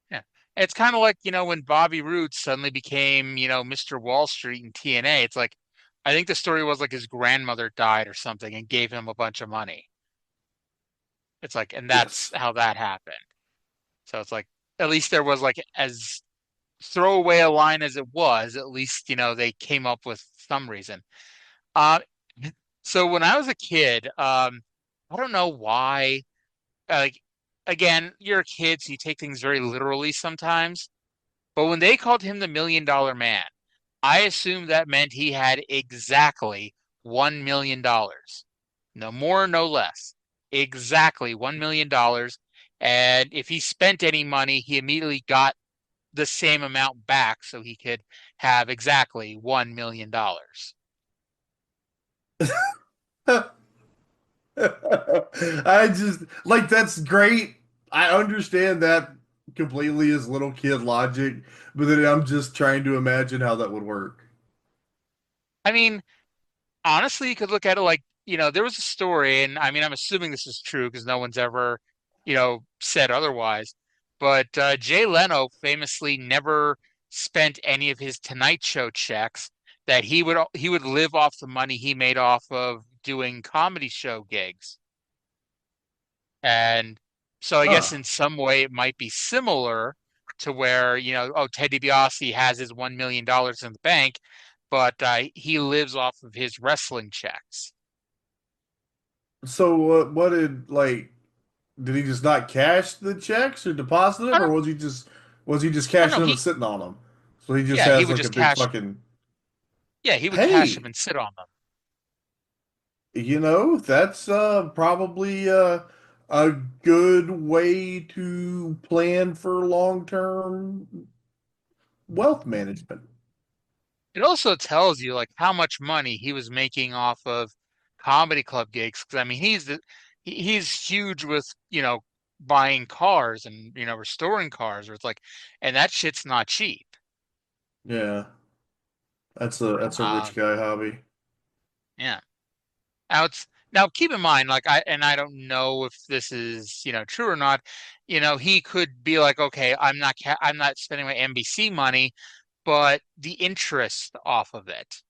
yeah, it's kind of like, when Bobby Roode suddenly became, Mr. Wall Street in TNA. It's like, I think the story was like his grandmother died or something and gave him a bunch of money. It's like, and that's
Yes.
how that happened. So it's like, at least there was like as throwaway a line as it was, at least, they came up with some reason. Uh, so when I was a kid, I don't know why, like, again, you're a kid, so you take things very literally sometimes. But when they called him the $1 Million Man, I assumed that meant he had exactly $1 million. No more, no less. Exactly $1 million. And if he spent any money, he immediately got the same amount back so he could have exactly $1 million.
I just like that's great. I understand that completely as little kid logic, but then I'm just trying to imagine how that would work.
I mean, honestly, you could look at it like, there was a story, and I mean, I'm assuming this is true because no one's ever, said otherwise. But Jay Leno famously never spent any of his Tonight Show checks. That he would live off the money he made off of doing comedy show gigs. And so I guess
Huh.
in some way it might be similar to where, oh, Ted DiBiase has his $1 million in the bank, but he lives off of his wrestling checks.
So what did he just not cash the checks or deposit
I
them, or
don't,
was he just
oh no,
cashing them and sitting on them? So he just
he
has
would
like a
just
big
cash,
fucking
he would cash them
hey,
and sit on them.
that's probably a good way to plan for long-term wealth management.
It also tells you like how much money he was making off of comedy club gigs. Because I mean, he's huge with, buying cars and, restoring cars. Or it's like, and that shit's not cheap.
Yeah, that's a rich
Um,
guy hobby.
yeah. Now now keep in mind, like I don't know if this is, true or not. He could be like, okay, I'm not spending my NBC money, but the interest off of it,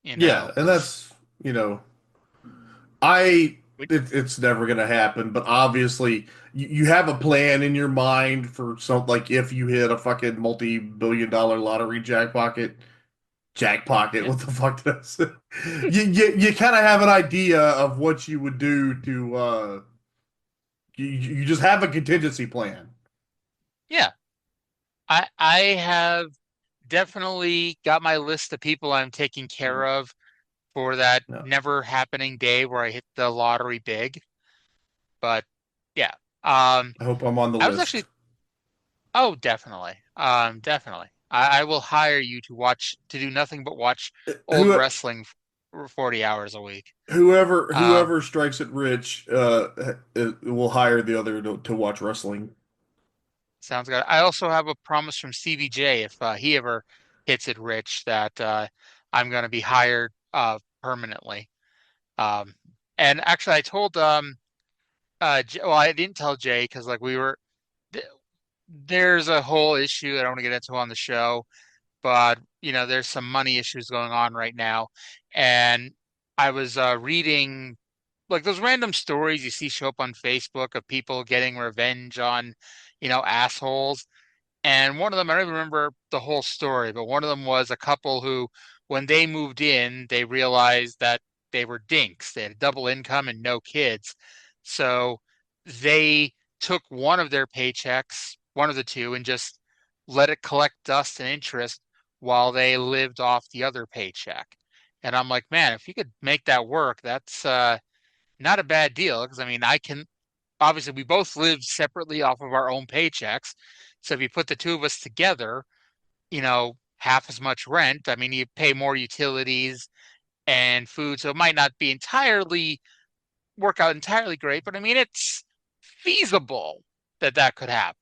Yeah, and
because
that's you know I it's never gonna happen, but obviously you have a plan in your mind for some like if you hit a fucking multi-billion-dollar lottery jackpocket,
yeah.
what the fuck did I say? You kind of have an idea of what you would do to You just have a contingency plan.
Yeah. I have definitely got my list of people I'm taking care of for that
No.
never happening day where I hit the lottery big. But yeah.
I hope I'm on the
I was actually,
list.
oh, definitely. Definitely. I will hire you to do nothing but watch old
Who,
wrestling for 40 hours a week. Um,
whoever strikes it rich will hire the other to watch wrestling.
Sounds good. I also have a promise from CVJ if he ever hits it rich that I'm going to be hired permanently. Um, and actually, I told well, I didn't tell Jay because like th- there's a whole issue that I don't want to get into on the show, but there's some money issues going on right now, and I was reading like those random stories you see show up on Facebook of people getting revenge on assholes. And one of them, I don't even remember the whole story, but one of them was a couple who, when they moved in, they realized that they were dinks. They had a double income and no kids. So they took one of their paychecks, one of the two, and just let it collect dust and interest while they lived off the other paycheck. And I'm like, man, if you could make that work, that's not a bad deal. Because I mean, obviously we both live separately off of our own paychecks. So if you put the two of us together, half as much rent. I mean, you pay more utilities and food, so it might not be entirely work out entirely great, but I mean, it's feasible that that could happen.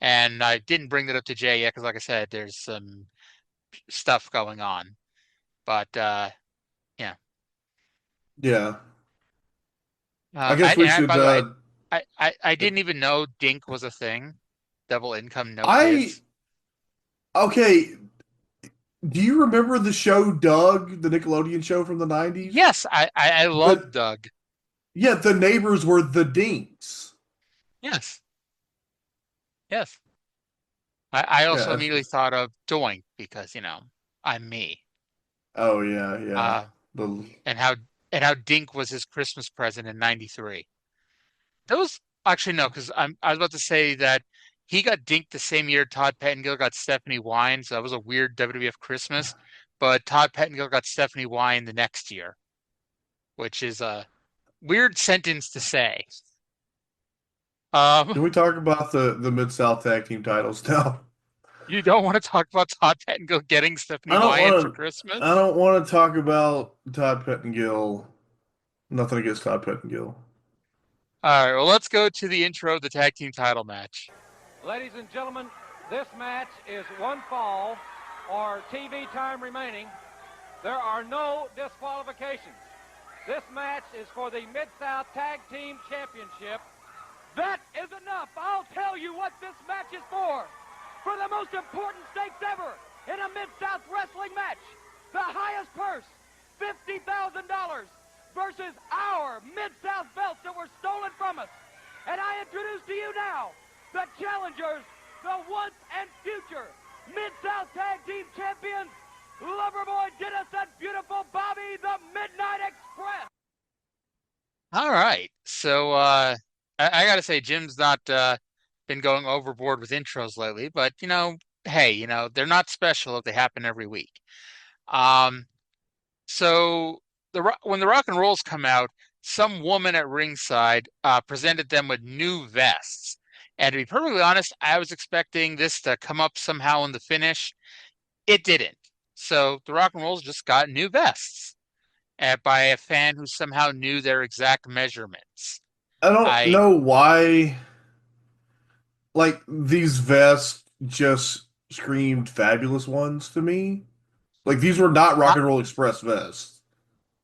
And I didn't bring that up to Jay yet because, like I said, there's some stuff going on. But yeah.
Yeah. I guess we
And
should.
by the way, I didn't even know Dink was a thing. Double income, no
I
kids.
okay. Do you remember the show Doug, the Nickelodeon show from the 90s?
Yes, I love
The
Doug.
Yeah, the neighbors were the Dinks.
Yes, yes. I also
Yeah.
immediately thought of Doink because, I'm me.
Oh yeah, yeah.
Uh,
The
and how Dink was his Christmas present in '93. Those actually no, because I was about to say that he got Dink the same year Todd Pettengill got Stephanie Wiand, so that was a weird WWF Christmas. But Todd Pettengill got Stephanie Wiand the next year, which is a weird sentence to say. Um,
Can we talk about the Mid South Tag Team titles now?
you don't want to talk about Todd Pettengill getting Stephanie
I don't
Wiand for
want to. I
Christmas?
don't want to talk about Todd Pettengill. Nothing against Todd Pettengill.
All right, well, let's go to the intro of the tag team title match.
Ladies and gentlemen, this match is one fall or TV time remaining. There are no disqualifications. This match is for the Mid-South Tag Team Championship. That is enough. I'll tell you what this match is for. For the most important stakes ever in a Mid-South wrestling match. The highest purse, $50,000 versus our Mid-South belts that were stolen from us. And I introduce to you now the challengers, the once and future Mid-South Tag Team Champions, Loverboy Dennis and beautiful Bobby, the Midnight Express.
All right, so I gotta say, Jim's not been going overboard with intros lately, but hey, they're not special if they happen every week. Um, so when the Rock and Rolls come out, some woman at ringside presented them with new vests. And to be perfectly honest, I was expecting this to come up somehow in the finish. It didn't. So the Rock and Rolls just got new vests by a fan who somehow knew their exact measurements.
I don't
I
know why. Like these vests just screamed fabulous ones to me. Like these were not Rock and Roll Express vests.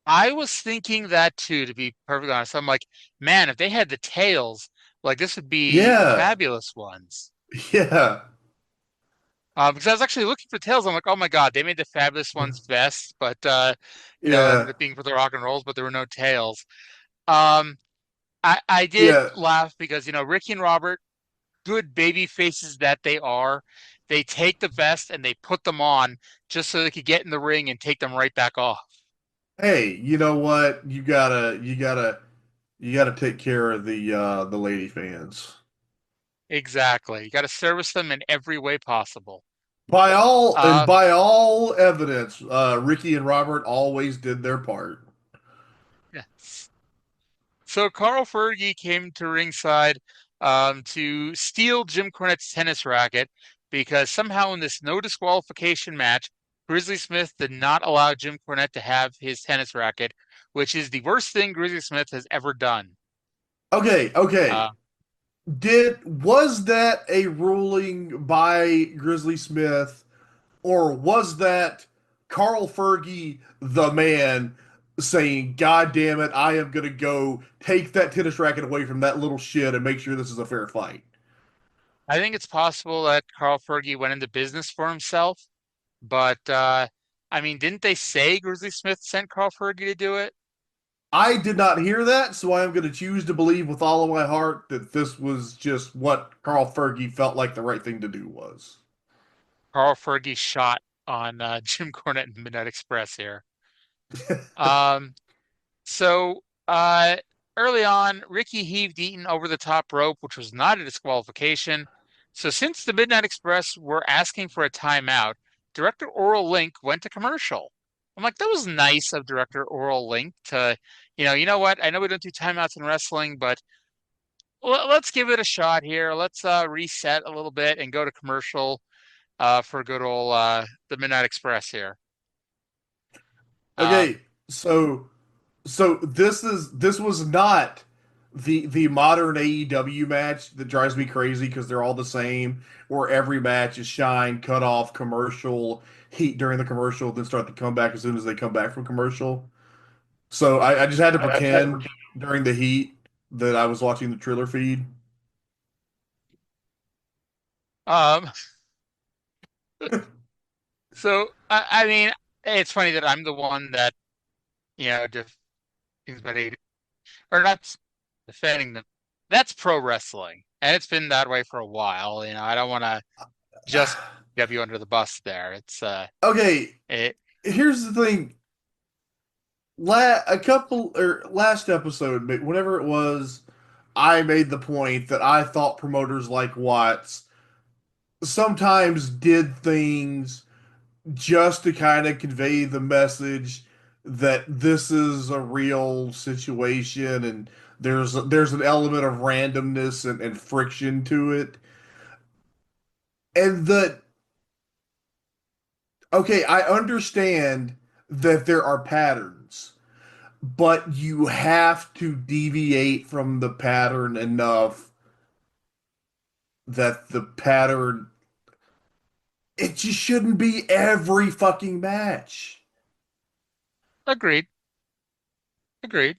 I was thinking that too, to be perfectly honest. I'm like, man, if they had the tails, like this would be the
Yeah,
fabulous ones.
yeah,
Because I was actually looking for tails. I'm like, oh my God, they made the fabulous ones vests, but it ended
yeah,
up being for the Rock and Rolls, but there were no tails. Um, I did
yeah.
laugh because Ricky and Robert, good baby faces that they are, they take the vest and they put them on just so they could get in the ring and take them right back off.
Hey, you know what? You gotta You got to take care of the lady fans.
Exactly. You got to service them in every way possible.
By all evidence, Ricky and Robert always did their part.
Yes. So Carl Fergie came to ringside to steal Jim Cornette's tennis racket because somehow in this no disqualification match, Grizzly Smith did not allow Jim Cornette to have his tennis racket, which is the worst thing Grizzly Smith has ever done.
Okay. Was that a ruling by Grizzly Smith, or was that Carl Fergie, the man, saying, "God damn it, I am gonna go take that tennis racket away from that little shit and make sure this is a fair fight"?
I think it's possible that Carl Fergie went into business for himself, but I mean, didn't they say Grizzly Smith sent Carl Fergie to do it?
I did not hear that, so I am going to choose to believe with all of my heart that this was just what Carl Fergie felt like the right thing to do was.
Carl Fergie shot on Jim Cornette and Midnight Express here. Um, so early on, Ricky heaved Eaton over the top rope, which was not a disqualification. So since the Midnight Express were asking for a timeout, Director Oral Link went to commercial. I'm like, that was nice of Director Oral Link to, you know what? I know we don't do timeouts in wrestling, but let's give it a shot here. Let's reset a little bit and go to commercial for good old the Midnight Express here.
Okay, so this was not the modern AEW match that drives me crazy because they're all the same, where every match is shine, cut off, commercial, heat during the commercial, then start the comeback as soon as they come back from commercial. So I just had to pretend during the heat that I was watching the Triller feed.
Um, so I mean, it's funny that I'm the one that just thinks about it, or not defending them. That's pro wrestling, and it's been that way for a while. I don't want to just get you under the bus there. It's
Okay,
it.
here's the thing. Last episode, whenever it was, I made the point that I thought promoters like Watts sometimes did things just to kind of convey the message that this is a real situation and there's an element of randomness and friction to it. And that, okay, I understand that there are patterns, but you have to deviate from the pattern enough that the pattern, it just shouldn't be every fucking match.
Agreed. Agreed.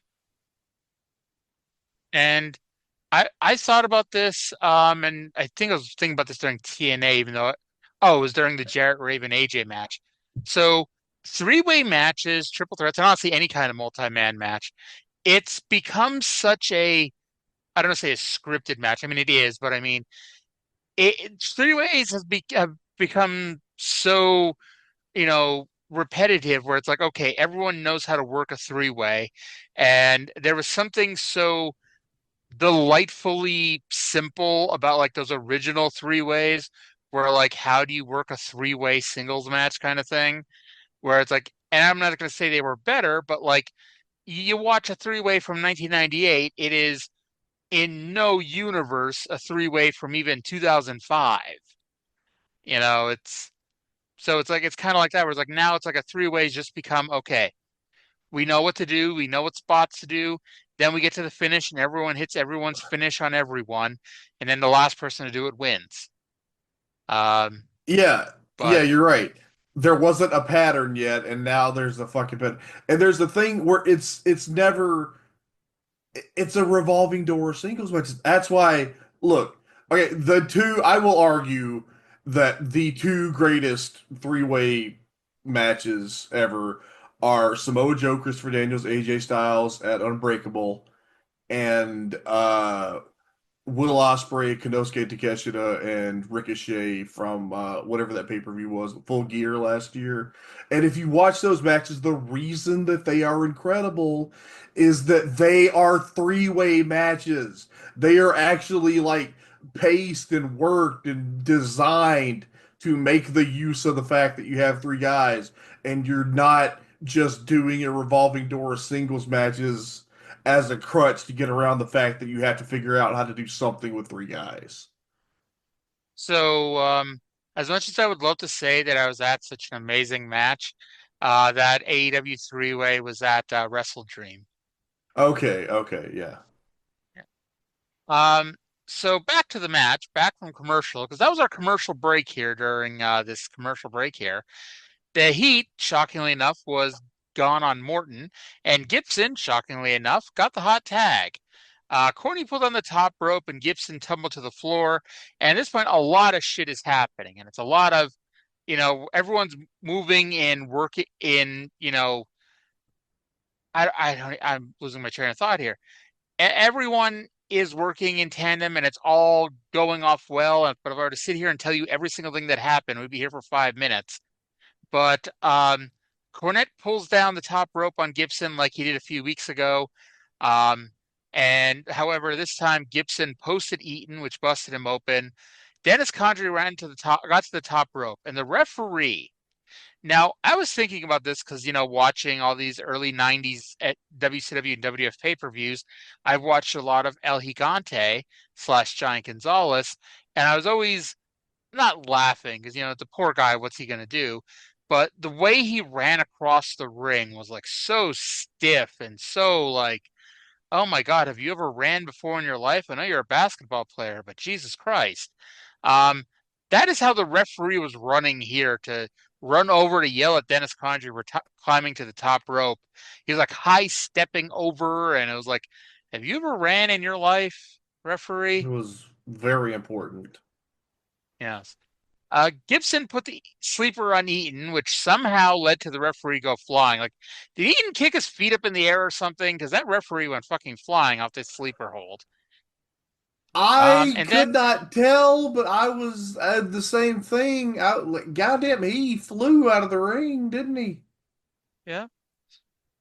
And I thought about this, and I think I was thinking about this during TNA, even though it was during the Jarrett Raven AJ match. So three-way matches, triple threats, and honestly any kind of multi-man match, it's become such a I don't want to say a scripted match. I mean it is, but I mean three ways have become so repetitive where it's like, okay, everyone knows how to work a three-way, and there was something so delightfully simple about like those original three ways where like how do you work a three-way singles match kind of thing where it's like, and I'm not going to say they were better, but like you watch a three-way from 1998, it is in no universe a three-way from even 2005. It's so it's like it's kind of like that where it's like now it's like a three-ways just become okay. We know what to do. We know what spots to do. Then we get to the finish and everyone hits everyone's finish on everyone. And then the last person to do it wins.
Yeah, yeah,
But
you're right. There wasn't a pattern yet, and now there's a fucking pattern. And there's the thing where it's never it's a revolving door singles match. That's why, look, okay, the two, I will argue that the two greatest three-way matches ever are Samoa Joe, Christopher Daniels, AJ Styles at Unbreakable, and Will Ospreay, Konosuke Takeshita, and Ricochet from whatever that pay-per-view was, Full Gear last year. And if you watch those matches, the reason that they are incredible is that they are three-way matches. They are actually like paced and worked and designed to make the use of the fact that you have three guys and you're not just doing a revolving door of singles matches as a crutch to get around the fact that you have to figure out how to do something with three guys.
So, as much as I would love to say that I was at such an amazing match, that AEW three-way was at Wrestle Dream.
Okay, yeah.
So back to the match, back from commercial, because that was our commercial break here during this commercial break here. The heat, shockingly enough, was gone on Morton, and Gibson, shockingly enough, got the hot tag. Corny pulled on the top rope, and Gibson tumbled to the floor. And at this point, a lot of shit is happening, and it's a lot of, everyone's moving and working in, I'm losing my train of thought here. Everyone is working in tandem and it's all going off well. But if I were to sit here and tell you every single thing that happened, we'd be here for 5 minutes. But Cornette pulls down the top rope on Gibson like he did a few weeks ago. And however, this time Gibson posted Eaton, which busted him open. Dennis Condrey got to the top rope, and the referee. Now, I was thinking about this because, watching all these early 90s at WCW and WF pay-per-views, I've watched a lot of El Gigante / Giant Gonzalez, and I was always not laughing because, the poor guy, what's he going to do? But the way he ran across the ring was like so stiff and so like, oh my God, have you ever ran before in your life? I know you're a basketball player, but Jesus Christ. That is how the referee was running here to run over to yell at Dennis Condrey for climbing to the top rope. He was like high stepping over, and it was like, have you ever ran in your life, referee?
It was very important.
Yes. Gibson put the sleeper on Eaton, which somehow led to the referee go flying. Like, did Eaton kick his feet up in the air or something? Because that referee went fucking flying off this sleeper hold.
I could not tell, but I had the same thing. Goddamn, he flew out of the ring, didn't he?
Yeah.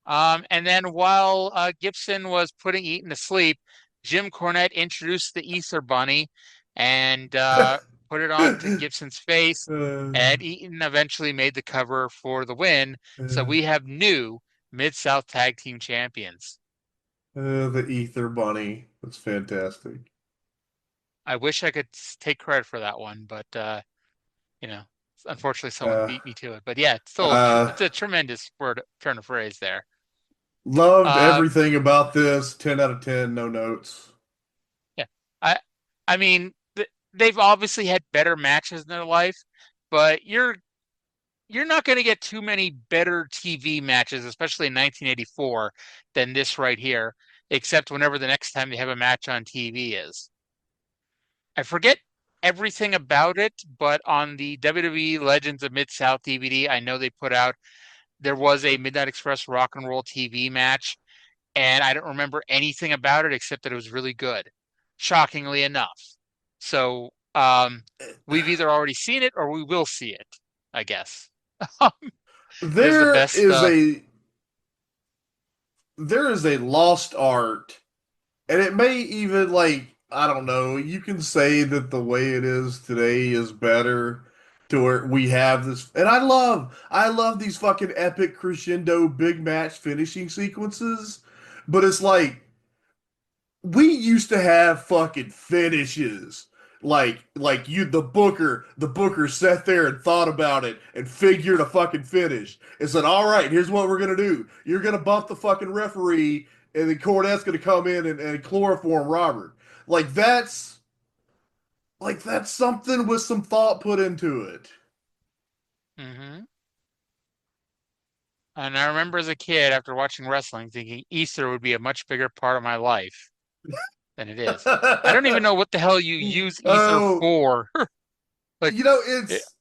And then while Gibson was putting Eaton to sleep, Jim Cornette introduced the Ether Bunny and put it on to Gibson's face. And Eaton eventually made the cover for the win. So we have new Mid-South Tag Team Champions.
The Ether Bunny. That's fantastic.
I wish I could take credit for that one, but unfortunately someone beat me to it. But yeah, it's still it's a tremendous turn of phrase there.
Loved everything about this. 10 out of 10, no notes.
Yeah. I mean, they've obviously had better matches in their life, but you're not going to get too many better TV matches, especially in 1984, than this right here, except whenever the next time they have a match on TV is. I forget everything about it, but on the WWE Legends of Mid-South DVD, I know they put out, there was a Midnight Express Rock and Roll TV match, and I don't remember anything about it except that it was really good, shockingly enough. So we've either already seen it or we will see it, I guess.
There is a lost art, and it may even I don't know, you can say that the way it is today is better to where we have this, and I love these fucking epic crescendo big match finishing sequences, but it's like, we used to have fucking finishes. The booker sat there and thought about it and figured a fucking finish and said, all right, here's what we're gonna do. You're gonna bump the fucking referee, and then Cornette's gonna come in and chloroform Robert. That's something with some thought put into it.
Mm-hmm. And I remember as a kid, after watching wrestling, thinking Ether would be a much bigger part of my life than it is. I don't even know what the hell you use Ether for.
It's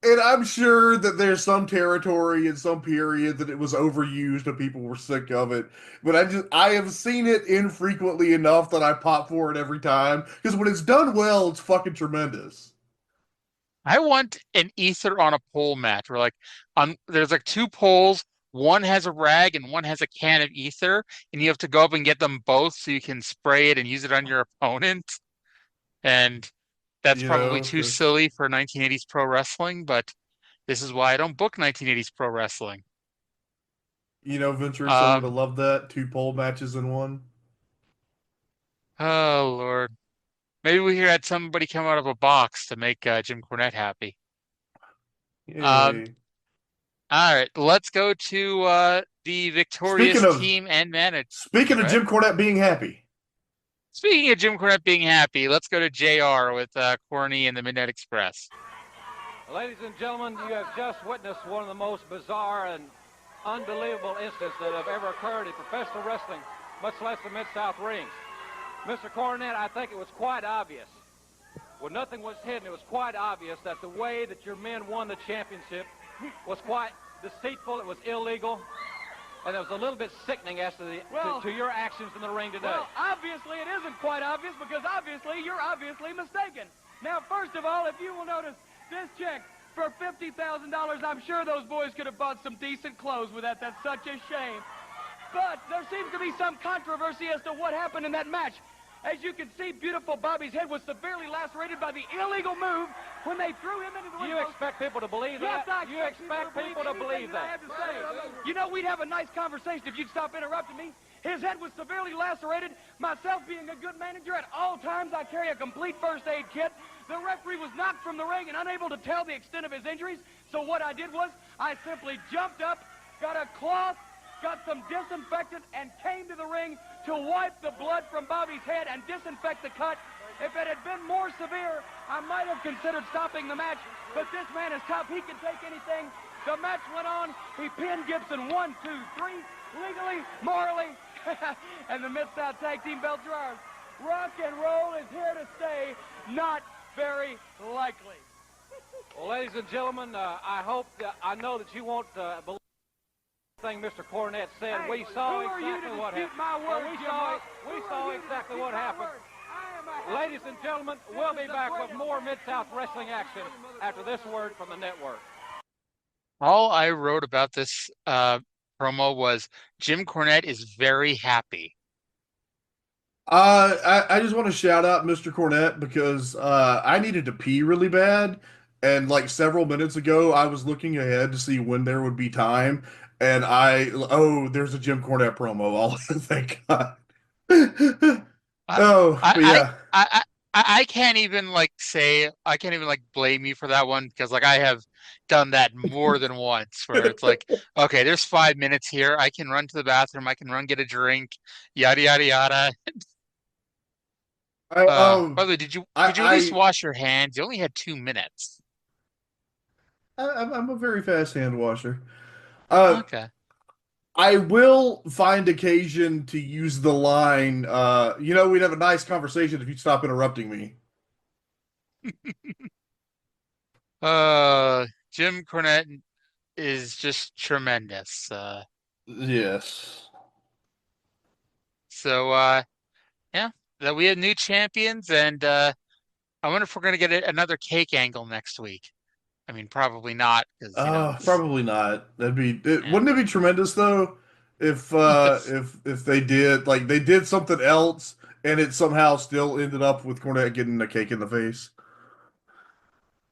And I'm sure that there's some territory in some period that it was overused and people were sick of it. But I have seen it infrequently enough that I pop for it every time. Because when it's done well, it's fucking tremendous.
I want an ether on a pole match where there's like two poles, one has a rag and one has a can of ether, and you have to go up and get them both so you can spray it and use it on your opponent. And that's
You
probably
know,
too silly for 1980s pro wrestling, but this is why I don't book 1980s pro wrestling.
Vince Russo would have
Um,
loved that. Two pole matches in one.
oh Lord. Maybe we had somebody come out of a box to make Jim Cornette happy. Um,
Yay.
all right, let's go to the
Speaking
victorious
of
team and manager.
speaking of
Right?
Jim Cornette being happy.
Speaking of Jim Cornette being happy, let's go to JR with Corny and the Midnight Express.
Ladies and gentlemen, you have just witnessed one of the most bizarre and unbelievable incidents that have ever occurred in professional wrestling, much less the Mid-South rings. Mr. Cornette, I think it was quite obvious. When nothing was hidden, it was quite obvious that the way that your men won the championship was quite deceitful, it was illegal, and it was a little bit sickening as to your actions in the ring today.
Well, obviously it isn't quite obvious because obviously you're obviously mistaken. Now, first of all, if you will notice this check for $50,000, I'm sure those boys could have bought some decent clothes with that. That's such a shame. But there seems to be some controversy as to what happened in that match. As you can see, beautiful Bobby's head was severely lacerated by the illegal move when they threw him into the ring.
You expect people to believe
Yes,
that?
I
You expect people to believe
I
that?
have to say. You know, we'd have a nice conversation if you'd stop interrupting me. His head was severely lacerated. Myself being a good manager, at all times I carry a complete first aid kit. The referee was knocked from the ring and unable to tell the extent of his injuries. So what I did was I simply jumped up, got a cloth, got some disinfectant, and came to the ring to wipe the blood from Bobby's head and disinfect the cut. If it had been more severe, I might have considered stopping the match, but this man is tough. He can take anything. The match went on. He pinned Gibson 1, 2, 3, legally, morally, and the Mid-South Tag Team belts are ours. Rock and roll is here to stay, not very likely.
Well, ladies and gentlemen, I know that you won't believe thing Mr. Cornette said.
Hey,
We saw
who are you
exactly
to
what
dispute
happened.
my words,
we
Jim
saw
Ross?
we
Who
saw
are you to
exactly
dispute
what
my
happened.
words? I am a
Ladies and gentlemen, we'll be back with more Mid-South Wrestling action after this word from the network.
All I wrote about this promo was Jim Cornette is very happy.
I just want to shout out Mr. Cornette because I needed to pee really bad, and like several minutes ago, I was looking ahead to see when there would be time, and there's a Jim Cornette promo. All thank God.
I
Oh, but
I
yeah.
I can't even I can't even blame you for that one because I have done that more than once where it's like, okay, there's 5 minutes here. I can run to the bathroom. I can run get a drink, yada yada yada.
I,
By the way, did you at least wash your hands? You only had 2 minutes.
I'm a very fast hand washer.
Okay.
I will find occasion to use the line, we'd have a nice conversation if you'd stop interrupting me.
Jim Cornette is just tremendous.
Yes.
So yeah, that we have new champions, and I wonder if we're gonna get another cake angle next week. I mean, probably not because
Probably not.
Yeah.
Wouldn't it be tremendous though if they did something else and it somehow still ended up with Cornette getting a cake in the face.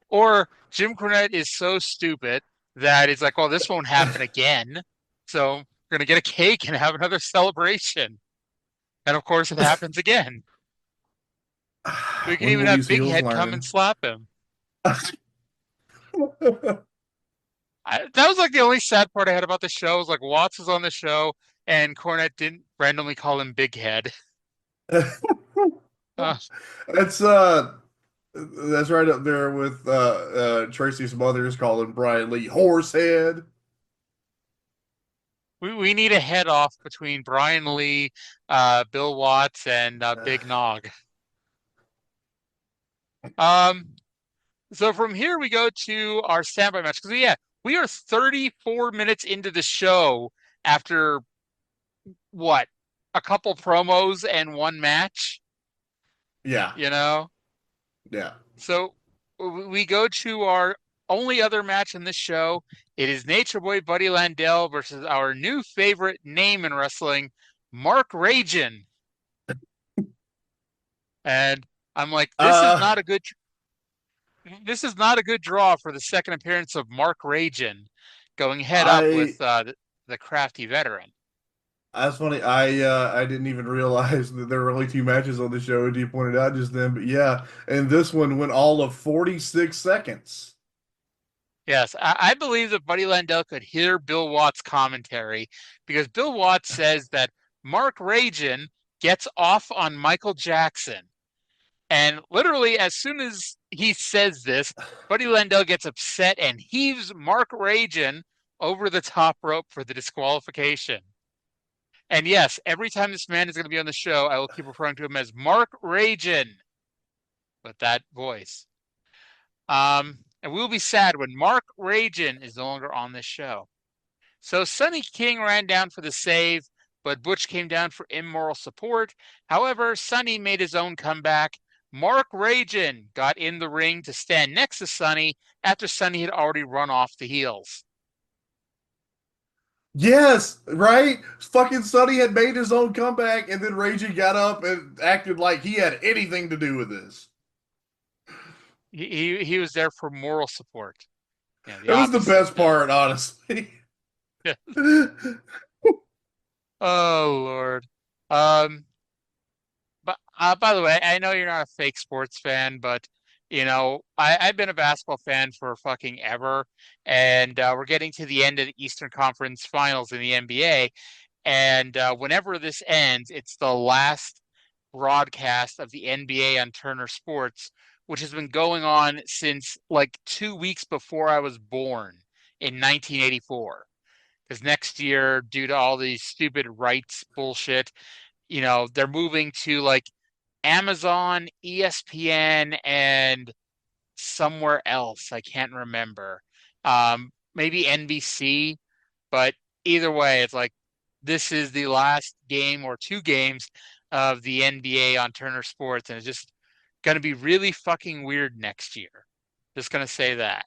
Or Jim Cornette is so stupid that it's like, well, this won't happen again. So we're gonna get a cake and have another celebration. And of course it happens again. We can
When
even
will
have
these
Big
heels
Head
learn?
come and slap him. That was the only sad part I had about the show was Watts was on the show and Cornette didn't randomly call him Big Head.
That's right up there with Tracy's mother's calling Brian Lee Horsehead.
We need a head off between Brian Lee, Bill Watts, and Big Nog. So from here we go to our standby match because yeah, we are 34 minutes into the show after what, a couple promos and one match.
Yeah.
You know.
Yeah.
So we go to our only other match in this show. It is Nature Boy Buddy Landel versus our new favorite name in wrestling, Mark Ragen. And I'm like, this is not a good draw for the second appearance of Mark Ragen going head up with the crafty veteran.
That's funny. I didn't even realize that there were only 2 matches on the show, as you pointed out just then. But yeah, and this one went all of 46 seconds.
Yes, I believe that Buddy Landel could hear Bill Watts' commentary because Bill Watts says that Mark Ragen gets off on Michael Jackson. And literally, as soon as he says this, Buddy Landel gets upset and heaves Mark Ragen over the top rope for the disqualification. And yes, every time this man is going to be on the show, I will keep referring to him as Mark Ragen with that voice. And we'll be sad when Mark Ragen is no longer on this show. So Sonny King ran down for the save, but Butch came down for immoral support. However, Sonny made his own comeback. Mark Ragen got in the ring to stand next to Sonny after Sonny had already run off the heels.
Yes, right? Fucking Sonny had made his own comeback, and then Ragen got up and acted like he had anything to do with this.
He was there for moral support. Yeah,
it was the best part, honestly.
Yeah. Oh, Lord. But by the way, I know you're not a fake sports fan, but you know, I've been a basketball fan for fucking ever, and we're getting to the end of the Eastern Conference Finals in the NBA, and whenever this ends, it's the last broadcast of the NBA on Turner Sports, which has been going on since like 2 weeks before I was born in 1984. Because next year, due to all these stupid rights bullshit, you know, they're moving to like Amazon, ESPN, and somewhere else. I can't remember. Maybe NBC, but either way, it's like this is the last game or 2 games of the NBA on Turner Sports, and it's just going to be really fucking weird next year. Just going to say that.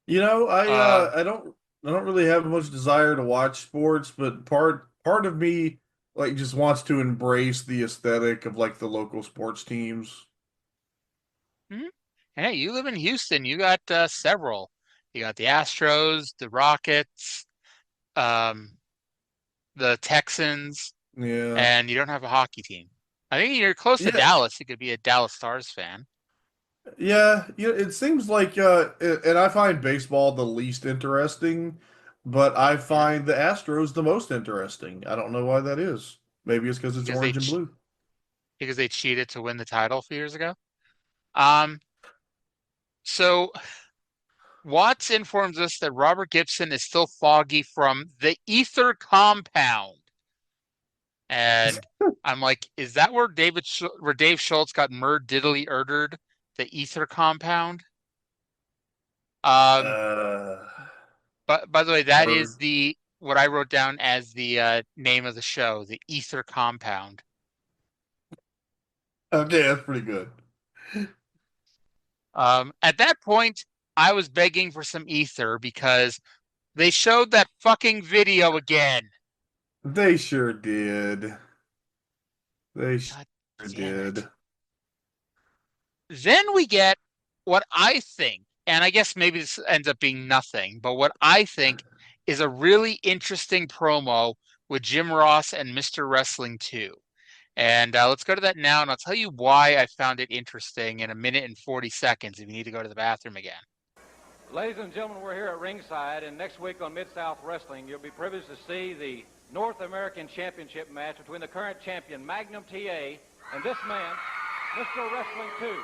You know, I don't really have much desire to watch sports, but part of me like just wants to embrace the aesthetic of like the local sports teams.
Mm-hmm. Hey, you live in Houston. You got several. You got the Astros, the Rockets, the Texans, and you don't have a hockey team. I think you're close to Dallas. You could be a Dallas Stars fan.
Yeah, it seems like, and I find baseball the least interesting, but I find the Astros the most interesting. I don't know why that is. Maybe it's because it's orange and blue.
Because they cheated to win the title a few years ago. So Watts informs us that Robert Gibson is still foggy from the ether compound. And I'm like, is that where Dave Schultz got diddly-urdered? The ether compound? But by the way, that is what I wrote down as the name of the show, the ether compound.
Okay, that's pretty good.
At that point, I was begging for some ether because they showed that fucking video again.
They sure did. They sure did.
Then we get what I think, and I guess maybe this ends up being nothing, but what I think is a really interesting promo with Jim Ross and Mr. Wrestling 2. And let's go to that now, and I'll tell you why I found it interesting in 1 minute and 40 seconds if you need to go to the bathroom again.
Ladies and gentlemen, we're here at ringside, and next week on Mid-South Wrestling, you'll be privileged to see the North American Championship match between the current champion, Magnum TA, and this man, Mr. Wrestling 2.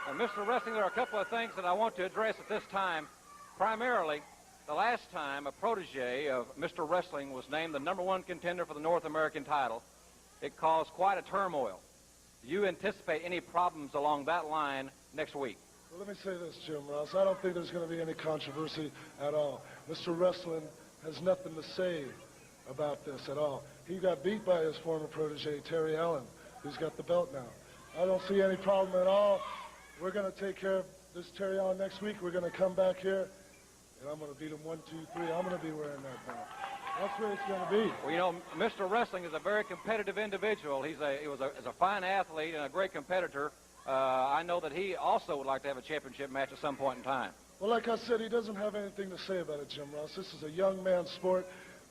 And Mr. Wrestling, there are a couple of things that I want to address at this time. Primarily, the last time a protege of Mr. Wrestling was named the #1 contender for the North American title, it caused quite a turmoil. Do you anticipate any problems along that line
next week?
Well, let me say this, Jim Ross. I don't think there's going to be any controversy at all. Mr. Wrestling has nothing to say about this at all. He got beat by his former protege, Terry Allen, who's got the belt now. I don't see any problem at all. We're going to take care of this Terry Allen next week. We're going to come back here, and I'm going to beat him 1, 2, 3. I'm going to be wearing that belt. That's where it's going to be.
Well, you know, Mr. Wrestling is a very competitive individual. He was a fine athlete and a great competitor. I know that he also would like to have a championship match at some point in time.
Well, like I said, he doesn't have anything to say about it, Jim Ross. This is a young man's sport.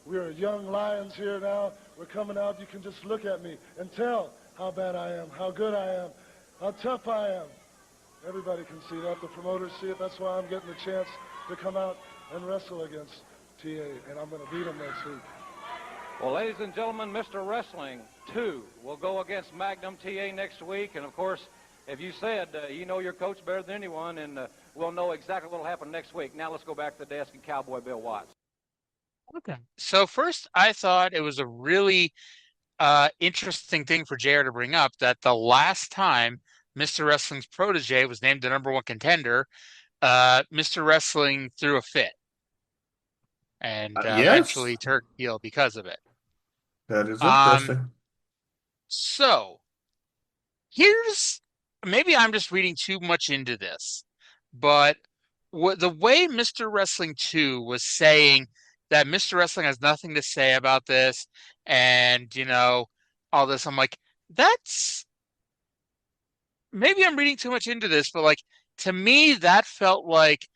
We're young lions here now. We're coming out. You can just look at me and tell how bad I am, how good I am, how tough I am. Everybody can see that. The promoters see it. That's why I'm getting the chance to come out and wrestle against TA, and I'm going to beat him next week.
Well, ladies and gentlemen, Mr. Wrestling 2 will go against Magnum TA next week. And, of course, if you said you know your coach better than anyone, and we'll know exactly what will happen next week. Now let's go back to the desk and Cowboy Bill Watts.
Okay. So first, I thought it was a really interesting thing for JR to bring up that the last time Mr. Wrestling's protege was named the #1 contender, Mr. Wrestling threw a fit and eventually turned heel because of it.
That is interesting.
So maybe I'm just reading too much into this, but the way Mr. Wrestling 2 was saying that Mr. Wrestling has nothing to say about this and, all this, I'm like, maybe I'm reading too much into this, but like, to me, that felt like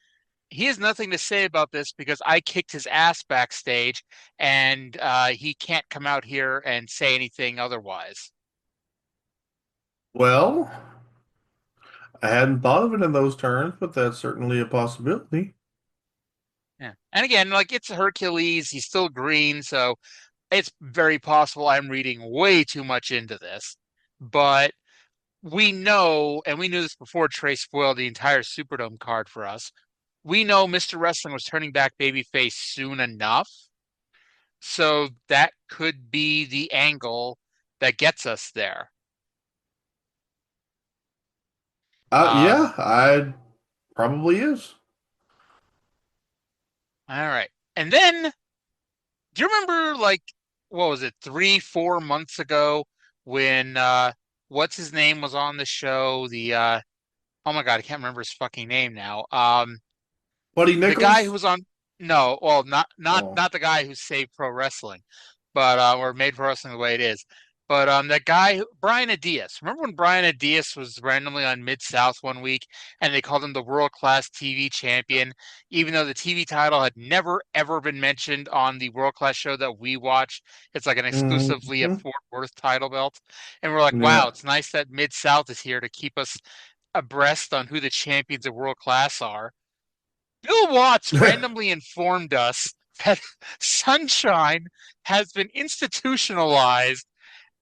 he has nothing to say about this because I kicked his ass backstage and he can't come out here and say anything otherwise.
Well, I hadn't thought of it in those terms, but that's certainly a possibility.
Yeah. And again, like, it's Hercules, he's still green, so it's very possible I'm reading way too much into this. But we know, and we knew this before Trae spoiled the entire Superdome card for us, we know Mr. Wrestling was turning back babyface soon enough. So that could be the angle that gets us there.
Yeah, I probably is.
All right. And then, do you remember, like, what was it, 3-4 months ago when, what's his name was on the show? Oh my God, I can't remember his fucking name now.
Buddy Nichols?
The guy who was on, no, well, not the guy who saved pro wrestling, but, or made pro wrestling the way it is. But that guy, Brian Adias. Remember when Brian Adias was randomly on Mid-South one week and they called him the world-class TV champion, even though the TV title had never, ever been mentioned on the world-class show that we watch? It's like an exclusively a Fort Worth title belt. And we're like, wow, it's nice that Mid-South is here to keep us abreast on who the champions of world-class are. Bill Watts randomly informed us that Sunshine has been institutionalized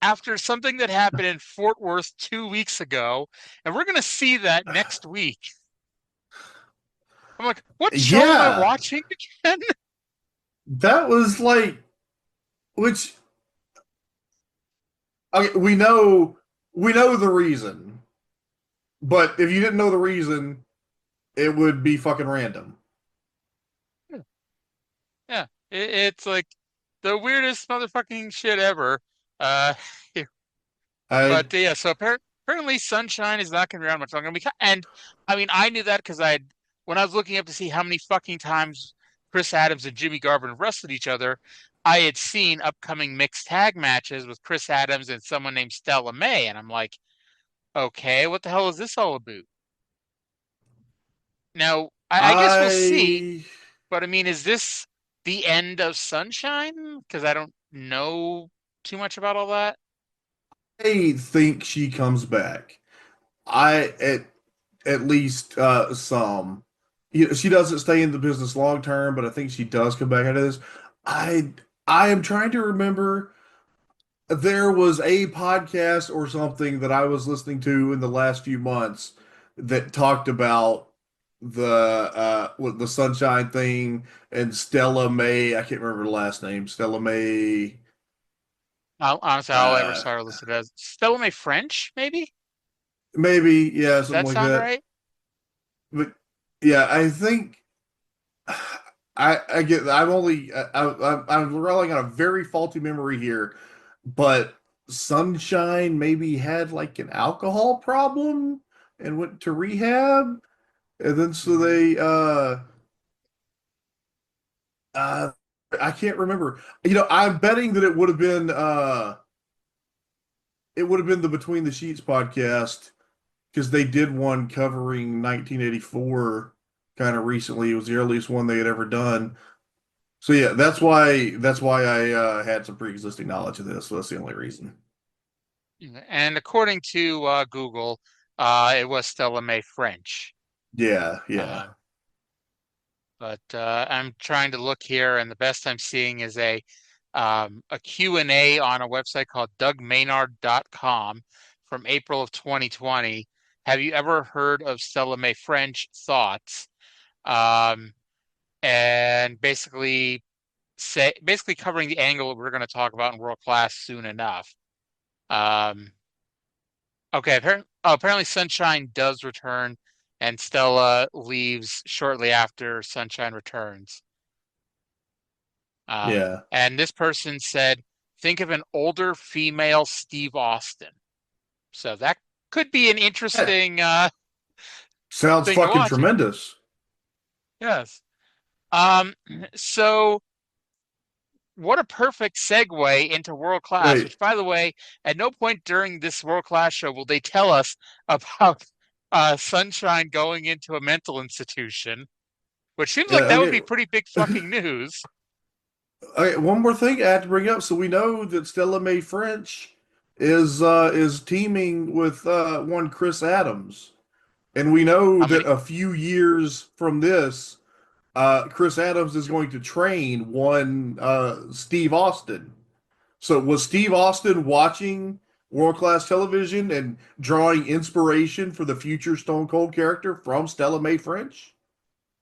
after something that happened in Fort Worth 2 weeks ago, and we're going to see that next week. I'm like, what show am I watching again?
That was like, which, okay, we know the reason, but if you didn't know the reason, it would be fucking random.
Yeah, it's like the weirdest motherfucking shit ever. But yeah, so apparently Sunshine is not going to be around much longer. And I mean, I knew that because when I was looking up to see how many fucking times Chris Adams and Jimmy Garvin wrestled each other, I had seen upcoming mixed tag matches with Chris Adams and someone named Stella May, and I'm like, okay, what the hell is this all about? Now, I guess we'll see. But I mean, is this the end of Sunshine? Because I don't know too much about all that.
I think she comes back. At least some. She doesn't stay in the business long term, but I think she does come back out of this. I am trying to remember. There was a podcast or something that I was listening to in the last few months that talked about the Sunshine thing and Stella May. I can't remember the last name. Stella May.
Honestly, all I ever saw her listed as Stella May French, maybe?
Maybe, yeah,
Does that
something like
sound
that.
right?
But yeah, I think I get. I'm relying on a very faulty memory here, but Sunshine maybe had like an alcohol problem and went to rehab, and then so they uh I can't remember. I'm betting that it would have been the Between the Sheets podcast because they did one covering 1984 kind of recently. It was the earliest one they had ever done. So yeah, that's why I had some pre-existing knowledge of this. So that's the only reason.
And according to Google, it was Stella Mae French.
Yeah,
Uh,
yeah.
but I'm trying to look here, and the best I'm seeing is a Q&A on a website called dougmaynard.com from April of 2020. Have you ever heard of Stella Mae French? Thoughts? And basically covering the angle that we're going to talk about in World Class soon enough. Okay, apparently Sunshine does return, and Stella leaves shortly after Sunshine returns.
Yeah.
And this person said, think of an older female Steve Austin. So that could be an interesting
Sounds
thing to
fucking
watch.
tremendous.
Yes. So what a perfect segue into World Class,
Wait.
which, by the way, at no point during this World Class show will they tell us about Sunshine going into a mental institution, which seems like that would be pretty big fucking news.
Okay, one more thing I have to bring up. So we know that Stella Mae French is teaming with one Chris Adams, and we know that a few years from this, Chris Adams is going to train one Steve Austin. So was Steve Austin watching World Class Television and drawing inspiration for the future Stone Cold character from Stella Mae French?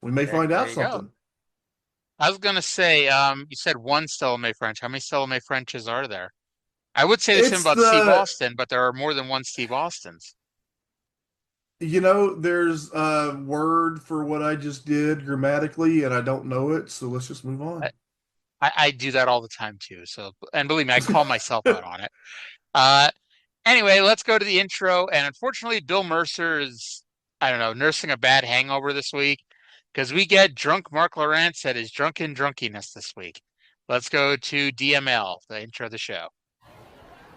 We may find out something.
I was gonna say, you said one Stella Mae French. How many Stella Mae Frenches are there? I would say the same about Steve Austin, but there are more than one Steve Austins.
There's a word for what I just did grammatically, and I don't know it, so let's just move on.
I do that all the time too. So, and believe me, I call myself out on it. Anyway, let's go to the intro. And unfortunately, Bill Mercer is, I don't know, nursing a bad hangover this week because we get drunk Mark Lawrence at his drunken drunkiness this week. Let's go to DML, the intro of the show.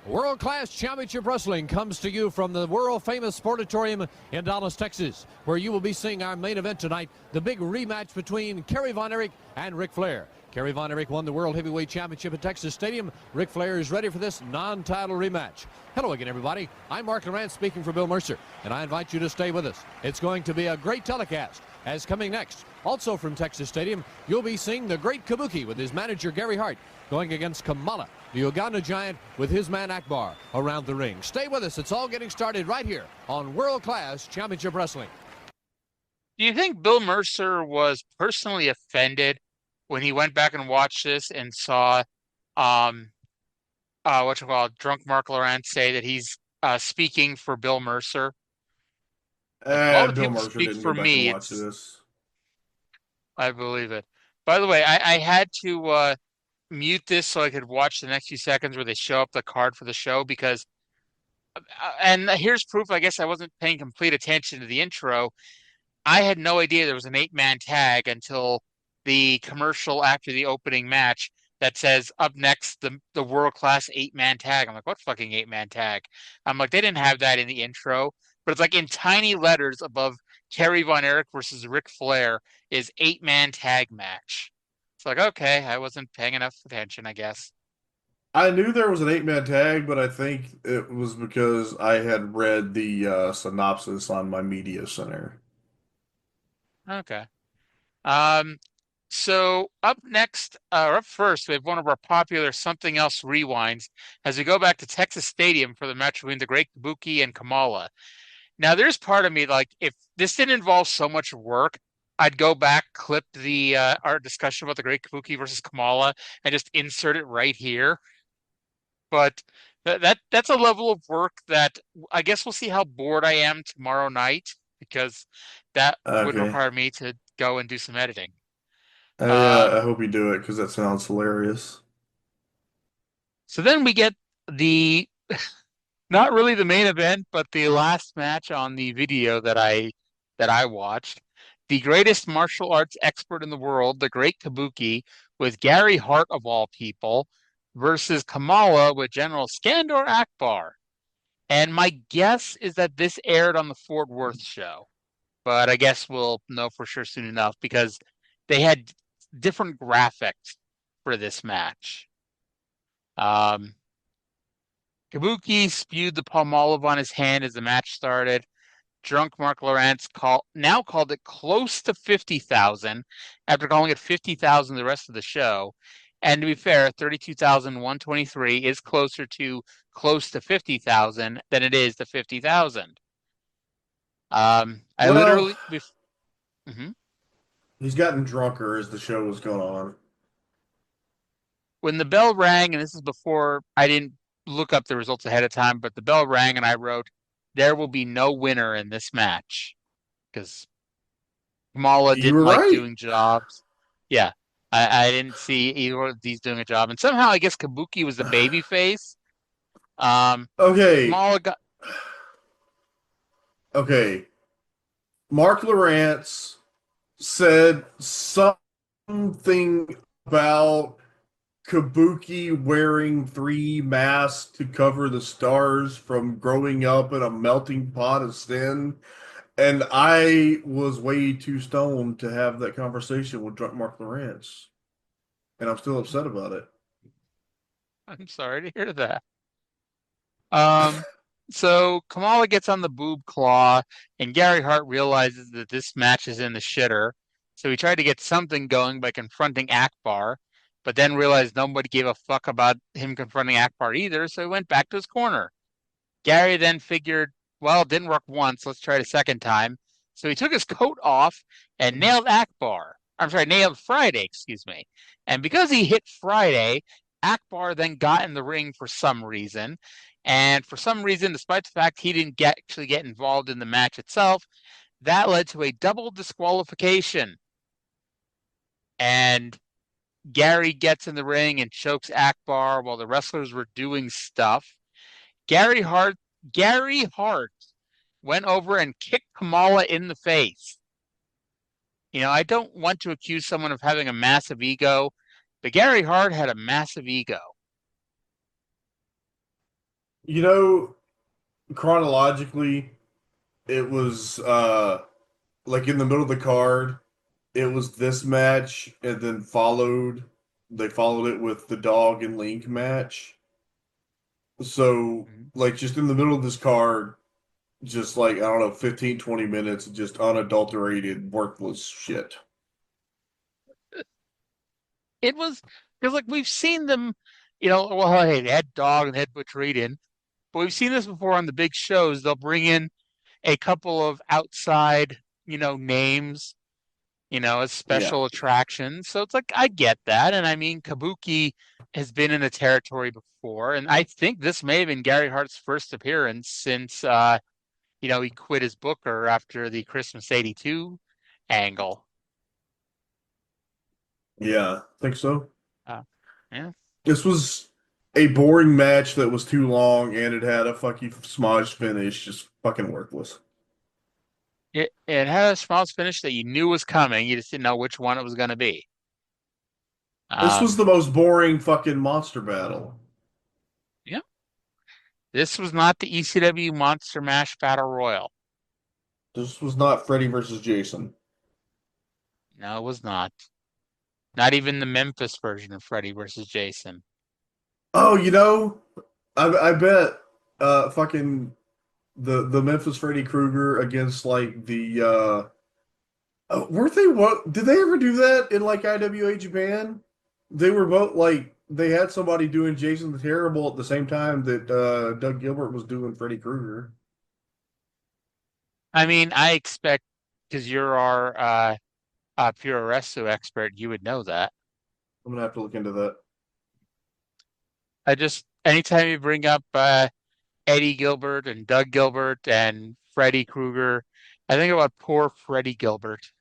World Class Championship Wrestling comes to you from the world-famous Sportatorium in Dallas, Texas, where you will be seeing our main event tonight, the big rematch between Kerry Von Erich and Ric Flair. Kerry Von Erich won the World Heavyweight Championship at Texas Stadium. Ric Flair is ready for this non-title rematch. Hello again, everybody. I'm Mark Lawrence speaking for Bill Mercer, and I invite you to stay with us. It's going to be a great telecast. As coming next, also from Texas Stadium, you'll be seeing the Great Kabuki with his manager Gary Hart going against Kamala, the Uganda Giant, with his man Akbar around the ring. Stay with us. It's all getting started right here on World Class Championship Wrestling.
Do you think Bill Mercer was personally offended when he went back and watched this and saw drunk Mark Lawrence say that he's speaking for Bill Mercer?
Bill Mercer didn't go back and watch this.
I believe it. By the way, I had to mute this so I could watch the next few seconds where they show up the card for the show because, and here's proof, I guess I wasn't paying complete attention to the intro. I had no idea there was an 8-man tag until the commercial after the opening match that says up next the World Class 8-man tag. I'm like, what fucking 8-man tag? I'm like, they didn't have that in the intro, but it's like in tiny letters above Kerry Von Erich versus Ric Flair is 8-man tag match. It's like, okay, I wasn't paying enough attention, I guess.
I knew there was an 8-man tag, but I think it was because I had read the synopsis on my media center.
Okay. So up first, we have one of our popular Something Else rewinds as we go back to Texas Stadium for the match between the Great Kabuki and Kamala. Now, there's part of me, like, if this didn't involve so much work, I'd go back, clip the our discussion about the Great Kabuki versus Kamala, and just insert it right here. But that's a level of work that I guess we'll see how bored I am tomorrow night because that would
Okay.
require me to go and do some editing.
I hope you do it because that sounds hilarious.
So then we get the not really the main event, but the last match on the video that I watched. The greatest martial arts expert in the world, the Great Kabuki, with Gary Hart of all people, versus Kamala with General Skandor Akbar. And my guess is that this aired on the Fort Worth show, but I guess we'll know for sure soon enough because they had different graphics for this match. Kabuki spewed the palmolive on his hand as the match started. Drunk Mark Lawrence now called it close to 50,000 after calling it 50,000 the rest of the show. And to be fair, 32,123 is closer to close to 50,000 than it is to 50,000.
He's gotten drunker as the show was going on.
When the bell rang, and this is before I didn't look up the results ahead of time, but the bell rang and I wrote, there will be no winner in this match because Kamala didn't like doing jobs. Yeah, I didn't see either of these doing a job, and somehow I guess Kabuki was the baby face.
Okay.
Kamala got.
Okay. Mark Lawrence said something about Kabuki wearing 3 masks to cover the stars from growing up in a melting pot of sin. And I was way too stoned to have that conversation with drunk Mark Lawrence. And I'm still upset about it.
I'm sorry to hear that. So Kamala gets on the boob claw, and Gary Hart realizes that this match is in the shitter. So he tried to get something going by confronting Akbar, but then realized nobody gave a fuck about him confronting Akbar either, so he went back to his corner. Gary then figured, well, it didn't work once, let's try it a second time. So he took his coat off and nailed Friday, excuse me. And because he hit Friday, Akbar then got in the ring for some reason. And for some reason, despite the fact he didn't actually get involved in the match itself, that led to a double disqualification. And Gary gets in the ring and chokes Akbar while the wrestlers were doing stuff. Gary Hart went over and kicked Kamala in the face. You know, I don't want to accuse someone of having a massive ego, but Gary Hart had a massive ego.
You know, chronologically, it was like in the middle of the card, it was this match, and then they followed it with the Dog and Link match. So, like, just in the middle of this card, just like, I don't know, 15, 20 minutes of just unadulterated, worthless shit.
It was, because, like, we've seen them, you know, well, hey, they had Dog and they had Butch Reed in, but we've seen this before on the big shows. They'll bring in a couple of outside, you know, names, you know, as special attractions. So it's like, I get that. And I mean, Kabuki has been in the territory before. And I think this may have been Gary Hart's first appearance since, you know, he quit his booker after the Christmas 82 angle.
Yeah, I think so.
Yeah.
This was a boring match that was too long, and it had a fucking smudge finish, just fucking worthless.
It had a smudge finish that you knew was coming. You just didn't know which one it was going to be.
This was the most boring fucking monster battle.
Yeah. This was not the ECW Monster Mash Battle Royal.
This was not Freddy versus Jason.
No, it was not. Not even the Memphis version of Freddy versus Jason.
Oh, you know, I bet fucking the Memphis Freddy Krueger against like the weren't they what did they ever do that in like IWA Japan? They were both like they had somebody doing Jason the Terrible at the same time that Doug Gilbert was doing Freddy Krueger.
I mean, I expect because you're our pure wrestling expert, you would know that.
I'm gonna have to look into that.
Anytime you bring up Eddie Gilbert and Doug Gilbert and Freddy Krueger, I think about poor Freddie Gilbert,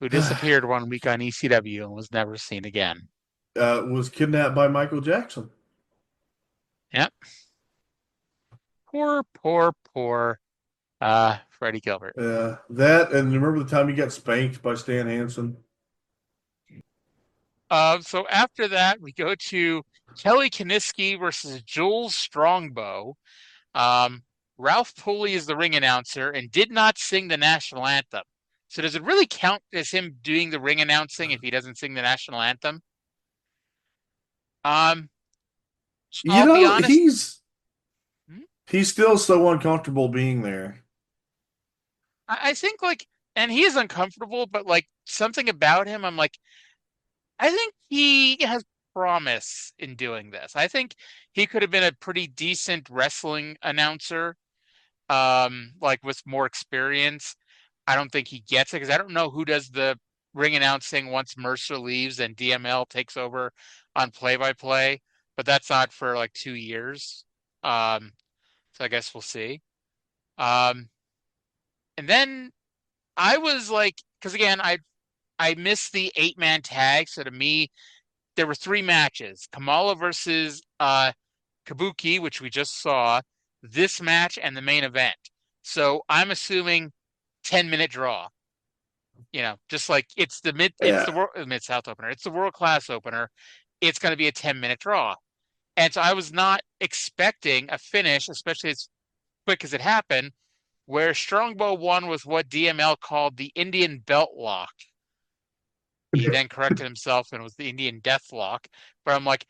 who disappeared one week on ECW and was never seen again.
Was kidnapped by Michael Jackson.
Yep. Poor Freddie Gilbert.
Yeah, that, and remember the time he got spanked by Stan Hansen?
So after that, we go to Kelly Kiniski versus Jules Strongbow. Ralph Pulley is the ring announcer and did not sing the national anthem. So does it really count as him doing the ring announcing if he doesn't sing the national anthem? I'll be honest.
He's still so uncomfortable being there.
I think and he is uncomfortable, but something about him, I'm like, I think he has promise in doing this. I think he could have been a pretty decent wrestling announcer, with more experience. I don't think he gets it because I don't know who does the ring announcing once Mercer leaves and DML takes over on play-by-play, but that's not for 2 years. So I guess we'll see. And then I was because again, I missed the 8-man tag. So to me, there were 3 matches: Kamala versus Kabuki, which we just saw, this match, and the main event. So I'm assuming 10-minute draw. Just it's the Mid-South opener. It's the World Class opener. It's going to be a 10-minute draw. And so I was not expecting a finish, especially as quick as it happened, where Strongbow won with what DML called the Indian belt lock. He then corrected himself and it was the Indian death lock. But I'm like,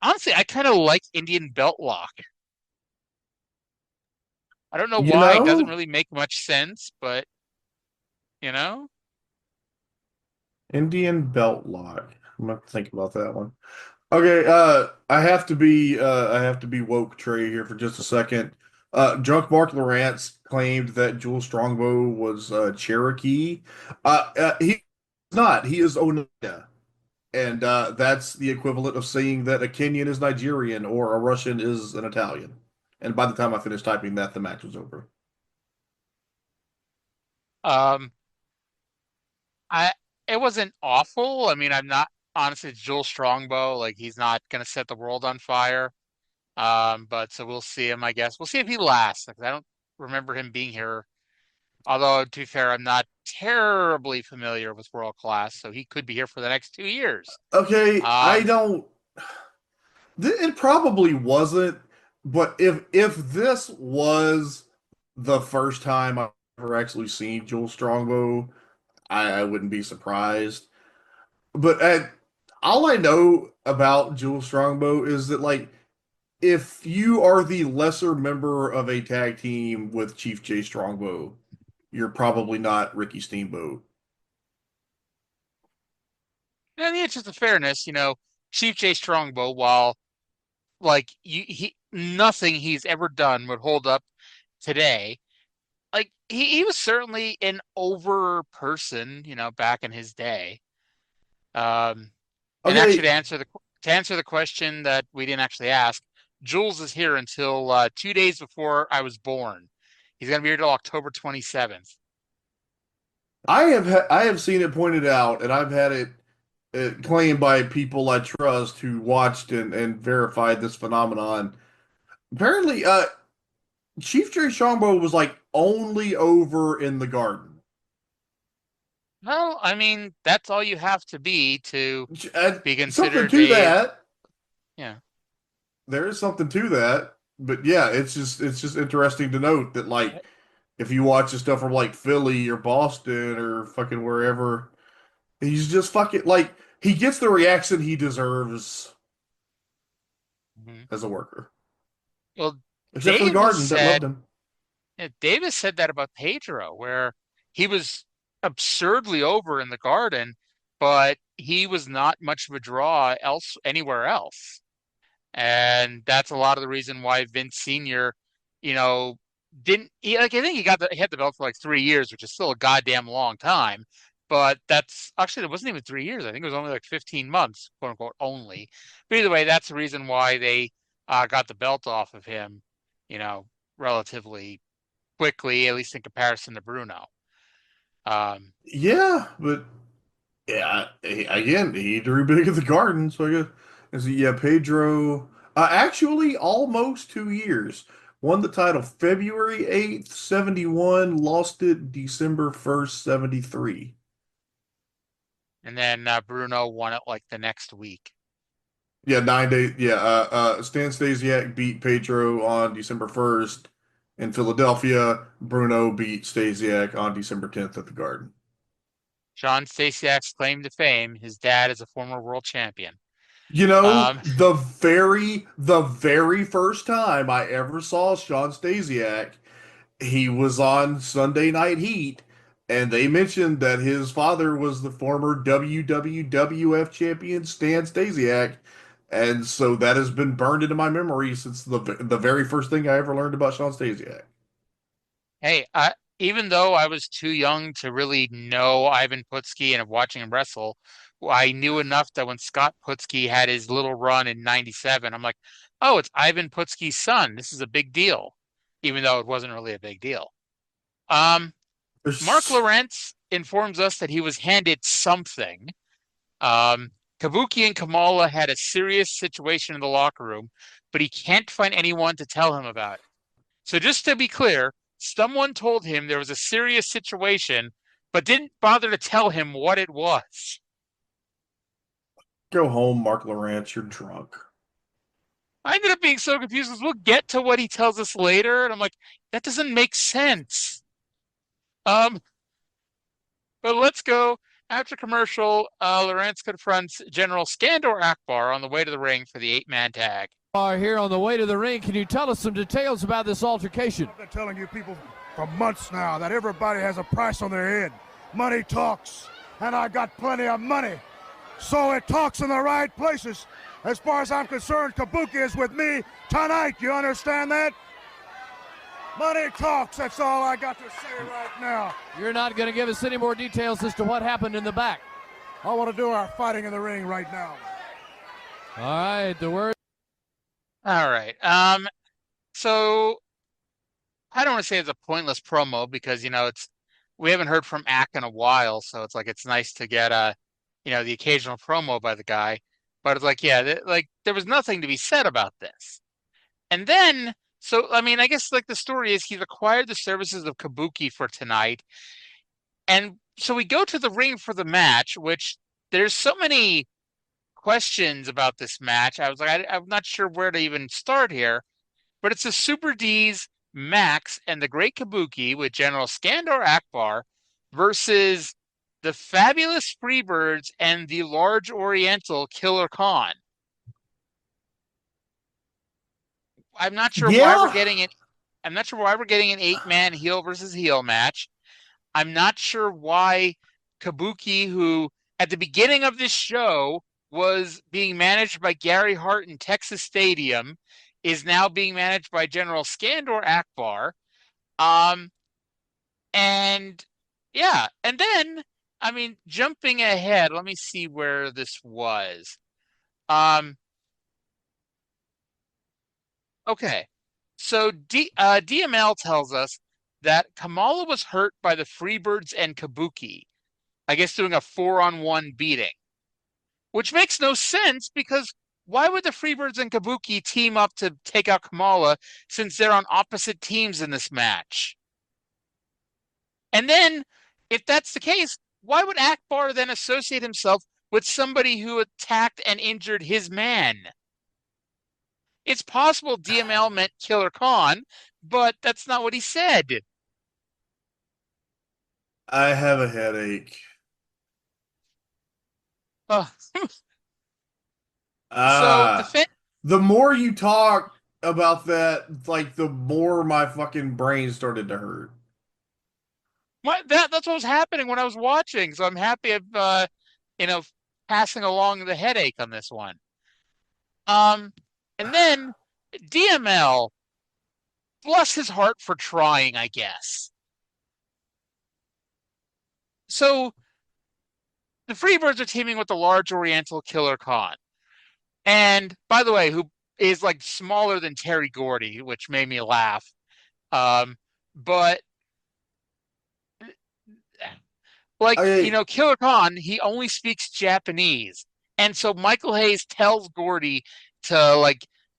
honestly, I kind of like Indian belt lock. I don't know why. It doesn't really make much sense, but
Indian belt lock. I'm gonna think about that one. Okay, I have to be woke Trey here for just a second. Drunk Mark Lawrence claimed that Jules Strongbow was Cherokee. He's not. He is Oneida. And that's the equivalent of saying that a Kenyan is Nigerian or a Russian is an Italian. And by the time I finished typing that, the match was over.
It wasn't awful. I mean, I'm not honestly, it's Jules Strongbow. He's not gonna set the world on fire. But so we'll see him, I guess. We'll see if he lasts. I don't remember him being here. Although, to be fair, I'm not terribly familiar with World Class, so he could be here for the next 2 years.
Okay, I don't. It probably wasn't, but if this was the first time I've ever actually seen Jules Strongbow, I wouldn't be surprised. But all I know about Jules Strongbow is that if you are the lesser member of a tag team with Chief J Strongbow, you're probably not Ricky Steamboat.
In the interest of fairness, Chief J Strongbow, while nothing he's ever done would hold up today, he was certainly an over person, back in his day. And actually, to answer the question that we didn't actually ask, Jules is here until 2 days before I was born. He's going to be here till October 27th.
I have seen it pointed out, and I've had it claimed by people I trust who watched and verified this phenomenon. Apparently, Chief J Strongbow was only over in the Garden.
Well, I mean, that's all you have to be to be considered
something to that.
Yeah.
There is something to that, but yeah, it's just interesting to note that if you watch the stuff from Philly or Boston or fucking wherever, he's just fucking he gets the reaction he deserves as a worker.
Well,
except for the Garden that loved him.
Yeah, Davis said that about Pedro, where he was absurdly over in the Garden, but he was not much of a draw anywhere else. And that's a lot of the reason why Vince Sr., didn't I think he had the belt for 3 years, which is still a goddamn long time. But that's actually, it wasn't even 3 years. I think it was only 15 months, quote unquote, only. But either way, that's the reason why they got the belt off of him, relatively quickly, at least in comparison to Bruno.
Yeah, but yeah, again, he drew big at the Garden, so I guess yeah, Pedro. Actually, almost 2 years. Won the title February 8th, 71. Lost it December 1st, 73.
And then Bruno won it like the next week.
Yeah, 9 days. Yeah, Stan Stasiak beat Pedro on December 1st in Philadelphia. Bruno beat Stasiak on December 10th at the Garden.
John Stasiak's claim to fame: his dad is a former world champion.
You know, the very first time I ever saw Sean Stasiak, he was on Sunday Night Heat, and they mentioned that his father was the former WWF champion Stan Stasiak, and so that has been burned into my memory since the very first thing I ever learned about Sean Stasiak.
Hey, even though I was too young to really know Ivan Putski and watching him wrestle, I knew enough that when Scott Putski had his little run in '97, I'm like, oh, it's Ivan Putski's son. This is a big deal, even though it wasn't really a big deal. Mark Lawrence informs us that he was handed something. Kabuki and Kamala had a serious situation in the locker room, but he can't find anyone to tell him about it. So just to be clear, someone told him there was a serious situation, but didn't bother to tell him what it was.
Go home, Mark Lawrence. You're drunk.
I ended up being so confused because we'll get to what he tells us later, and I'm like, that doesn't make sense. But let's go. After commercial, Lawrence confronts General Skandor Akbar on the way to the ring for the 8-man tag.
Here on the way to the ring, can you tell us some details about this altercation?
I've been telling you people for months now that everybody has a price on their head. Money talks, and I got plenty of money. So it talks in the right places. As far as I'm concerned, Kabuki is with me tonight. You understand that? Money talks, that's all I got to say right now.
You're not going to give us any more details as to what happened in the back.
I want to do our fighting in the ring right now.
All right, the word.
All right. So I don't want to say it's a pointless promo because, we haven't heard from Ack in a while, so it's like it's nice to get the occasional promo by the guy. But it's like, yeah, there was nothing to be said about this. And then, so I mean, I guess like the story is he's acquired the services of Kabuki for tonight. And so we go to the ring for the match, which there's so many questions about this match. I was like, I'm not sure where to even start here, but it's a Super D's, Max, and the Great Kabuki with General Skandor Akbar versus the Fabulous Freebirds and the Large Oriental Killer Khan. I'm not sure why we're getting it. I'm not sure why we're getting an 8-man heel versus heel match. I'm not sure why Kabuki, who at the beginning of this show was being managed by Gary Hart in Texas Stadium, is now being managed by General Skandor Akbar. And yeah, and then, I mean, jumping ahead, let me see where this was. Okay, so DML tells us that Kamala was hurt by the Freebirds and Kabuki, I guess doing a 4-on-1 beating, which makes no sense because why would the Freebirds and Kabuki team up to take out Kamala since they're on opposite teams in this match? And then, if that's the case, why would Akbar then associate himself with somebody who attacked and injured his man? It's possible DML meant Killer Khan, but that's not what he said.
I have a headache. The more you talk about that, like the more my fucking brain started to hurt.
That's what was happening when I was watching, so I'm happy of passing along the headache on this one. And then DML, bless his heart for trying, I guess. So the Freebirds are teaming with the Large Oriental Killer Khan. And by the way, who is like smaller than Terry Gordy, which made me laugh. but Killer Khan, he only speaks Japanese. And so Michael Hayes tells Gordy to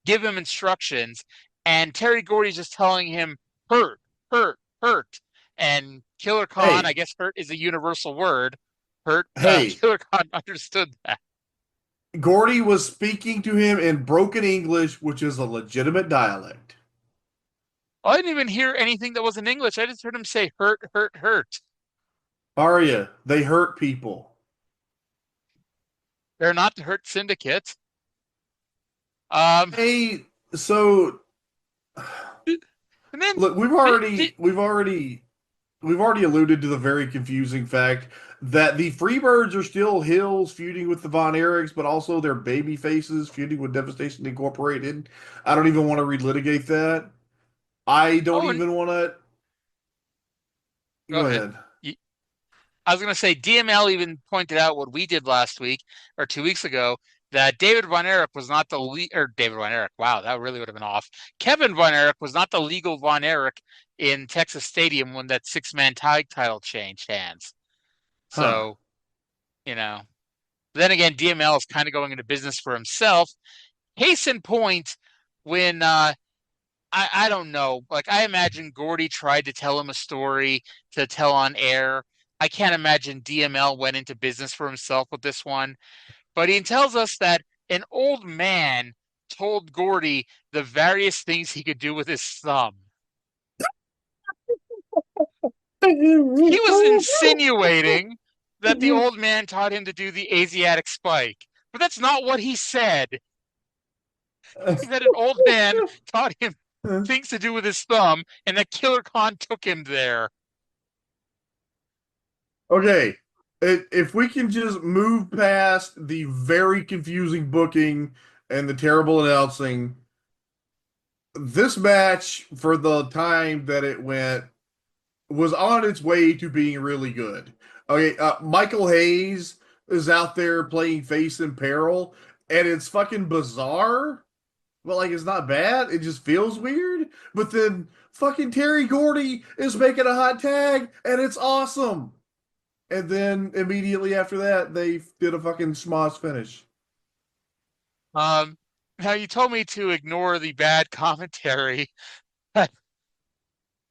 give him instructions, and Terry Gordy's just telling him hurt, hurt, hurt. And Killer Khan, I guess hurt is a universal word. Hurt. Killer Khan understood that.
Gordy was speaking to him in broken English, which is a legitimate dialect.
I didn't even hear anything that was in English. I just heard him say hurt, hurt, hurt.
Arya, they hurt people.
They're not the Hurt Syndicate.
Hey, so
and then,
look, we've already alluded to the very confusing fact that the Freebirds are still Hills feuding with the Von Erichs, but also they're baby faces feuding with Devastation Incorporated. I don't even want to relitigate that. I don't even want to. Go ahead.
I was going to say, DML even pointed out what we did last week or 2 weeks ago, that David Von Erich was not the David Von Erich. Wow, that really would have been off. Kevin Von Erich was not the legal Von Erich in Texas Stadium when that 6-man tag title changed hands. So, then again, DML is kind of going into business for himself. Case in point, when I don't know, I imagine Gordy tried to tell him a story to tell on air. I can't imagine DML went into business for himself with this one. But he tells us that an old man told Gordy the various things he could do with his thumb. He was insinuating that the old man taught him to do the Asiatic spike. But that's not what he said. He said an old man taught him things to do with his thumb, and that Killer Khan took him there.
Okay, if we can just move past the very confusing booking and the terrible announcing, this match, for the time that it went, was on its way to being really good. Okay, Michael Hayes is out there playing face in peril, and it's fucking bizarre, but it's not bad. It just feels weird. But then fucking Terry Gordy is making a hot tag, and it's awesome. And then immediately after that, they did a fucking schmoz finish.
Now, you told me to ignore the bad commentary.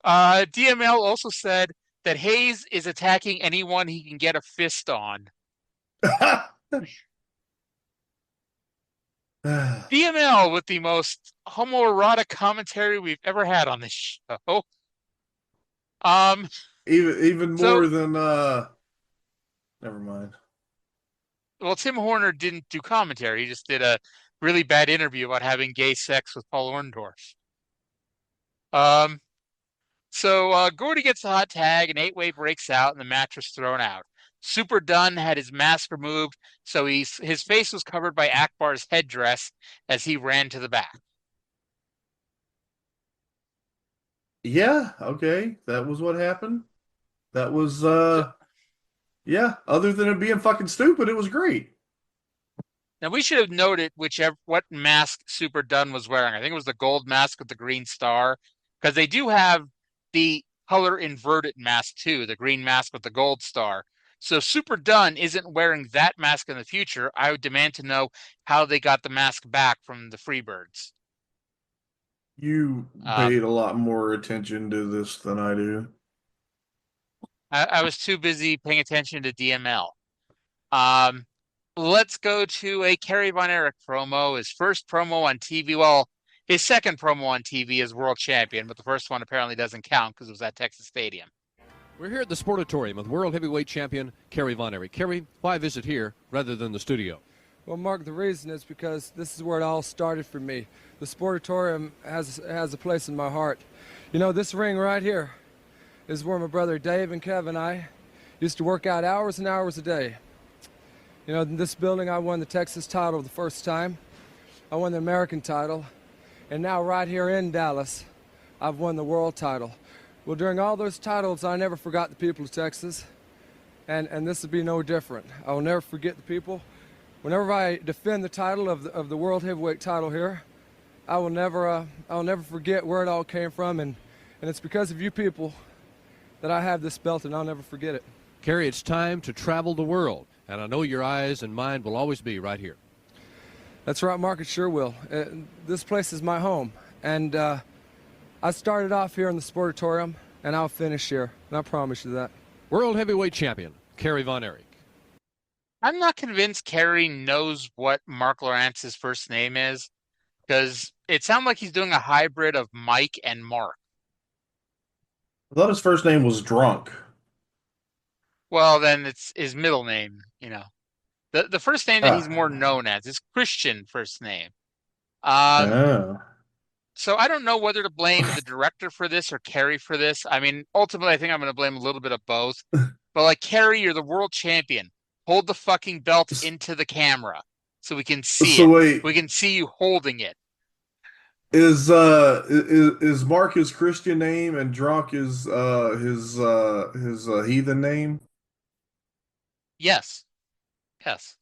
DML also said that Hayes is attacking anyone he can get a fist on. DML with the most homoerotic commentary we've ever had on this show.
Even more than never mind.
Well, Tim Horner didn't do commentary. He just did a really bad interview about having gay sex with Paul Orndorff. So Gordy gets a hot tag, an 8-way breaks out, and the match was thrown out. Super Dunn had his mask removed, so his face was covered by Akbar's headdress as he ran to the back.
Yeah, okay. That was what happened. That was, yeah, other than it being fucking stupid, it was great.
Now, we should have noted what mask Super Dunn was wearing. I think it was the gold mask with the green star, because they do have the color inverted mask too, the green mask with the gold star. So Super Dunn isn't wearing that mask in the future. I would demand to know how they got the mask back from the Freebirds.
You paid a lot more attention to this than I do.
I was too busy paying attention to DML. Let's go to a Kerry Von Erich promo. His first promo on TV. Well, his second promo on TV as world champion, but the first one apparently doesn't count because it was at Texas Stadium.
We're here at the Sportatorium with world heavyweight champion Kerry Von Erich. Kerry, why visit here rather than the studio?
Well, Mark, the reason is because this is where it all started for me. The Sportatorium has a place in my heart. You know, this ring right here is where my brother Dave and Kevin and I used to work out hours and hours a day. You know, in this building I won the Texas title the first time. I won the American title. And now right here in Dallas, I've won the world title. Well, during all those titles, I never forgot the people of Texas. And this will be no different. I will never forget the people. Whenever I defend the title of the world heavyweight title here, I'll never forget where it all came from and And it's because of you people that I have this belt, and I'll never forget it.
Kerry, it's time to travel the world, and I know your eyes and mind will always be right here.
That's right, Mark. It sure will. This place is my home, and I started off here in the Sportatorium, and I'll finish here, and I promise you that.
World Heavyweight Champion, Kerry Von Erich.
I'm not convinced Kerry knows what Mark Lawrence's first name is, because it sounds like he's doing a hybrid of Mike and Mark.
I thought his first name was Drunk.
Well, then it's his middle name, you know. The first name that he's more known as is Christian first name. So I don't know whether to blame the director for this or Kerry for this. I mean, ultimately, I think I'm going to blame a little bit of both. But like, Kerry, you're the world champion. Hold the fucking belt into the camera so we can see it.
Wait,
we can see you holding it.
Is Mark his Christian name and Drunk is his heathen name?
Yes. Yes.